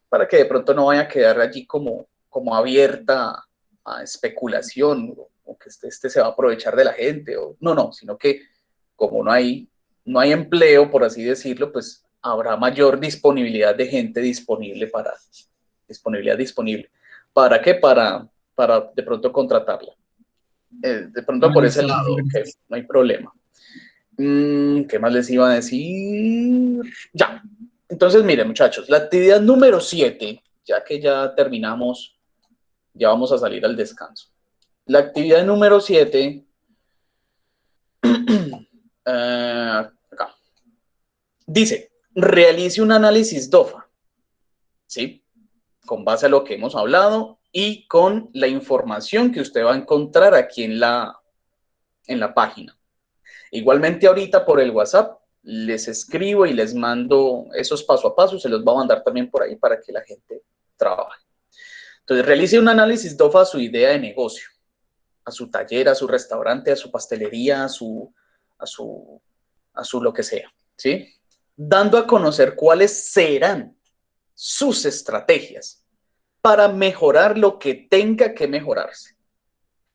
para que de pronto no vaya a quedar allí como abierta a especulación o que este se va a aprovechar de la gente, o no, sino que como no hay empleo, por así decirlo, pues habrá mayor disponibilidad de gente disponible. ¿Para qué? Para de pronto contratarla. De pronto por ese Listo, lado, profe, ok, gracias. no hay problema. ¿Qué más les iba a decir? Ya. Entonces, miren, muchachos, la actividad número 7, ya que ya terminamos, ya vamos a salir al descanso. La actividad número 7, acá, dice, realice un análisis DOFA, ¿sí? Con base a lo que hemos hablado y con la información que usted va a encontrar aquí en la página. Igualmente ahorita por el WhatsApp les escribo y les mando esos paso a paso, se los va a mandar también por ahí para que la gente trabaje. Entonces realice un análisis DOFA a su idea de negocio, a su taller, a su restaurante, a su pastelería, a su lo que sea, ¿sí? Dando a conocer cuáles serán sus estrategias para mejorar lo que tenga que mejorarse.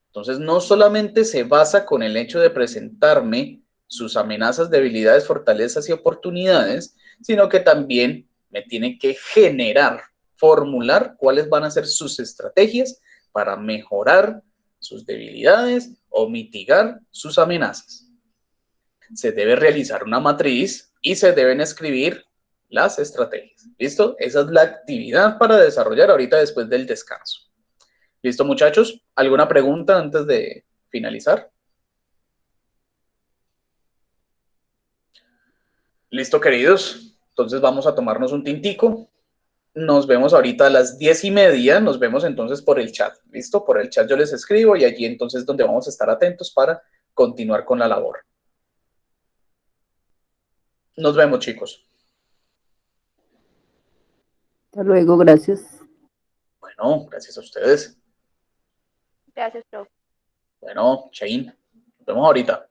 Entonces, no solamente se basa con el hecho de presentarme sus amenazas, debilidades, fortalezas y oportunidades, sino que también me tiene que generar, formular cuáles van a ser sus estrategias para mejorar sus debilidades o mitigar sus amenazas. Se debe realizar una matriz y se deben escribir las estrategias. ¿Listo? Esa es la actividad para desarrollar ahorita después del descanso. ¿Listo, muchachos? ¿Alguna pregunta antes de finalizar? ¿Listo, queridos? Entonces vamos a tomarnos un tintico. Nos vemos ahorita a las 10:30. Nos vemos entonces por el chat. ¿Listo? Por el chat yo les escribo y allí entonces donde vamos a estar atentos para continuar con la labor. Nos vemos, chicos. Hasta luego, gracias. Bueno, gracias a ustedes. Gracias, profe. Bueno, Chain, nos vemos ahorita.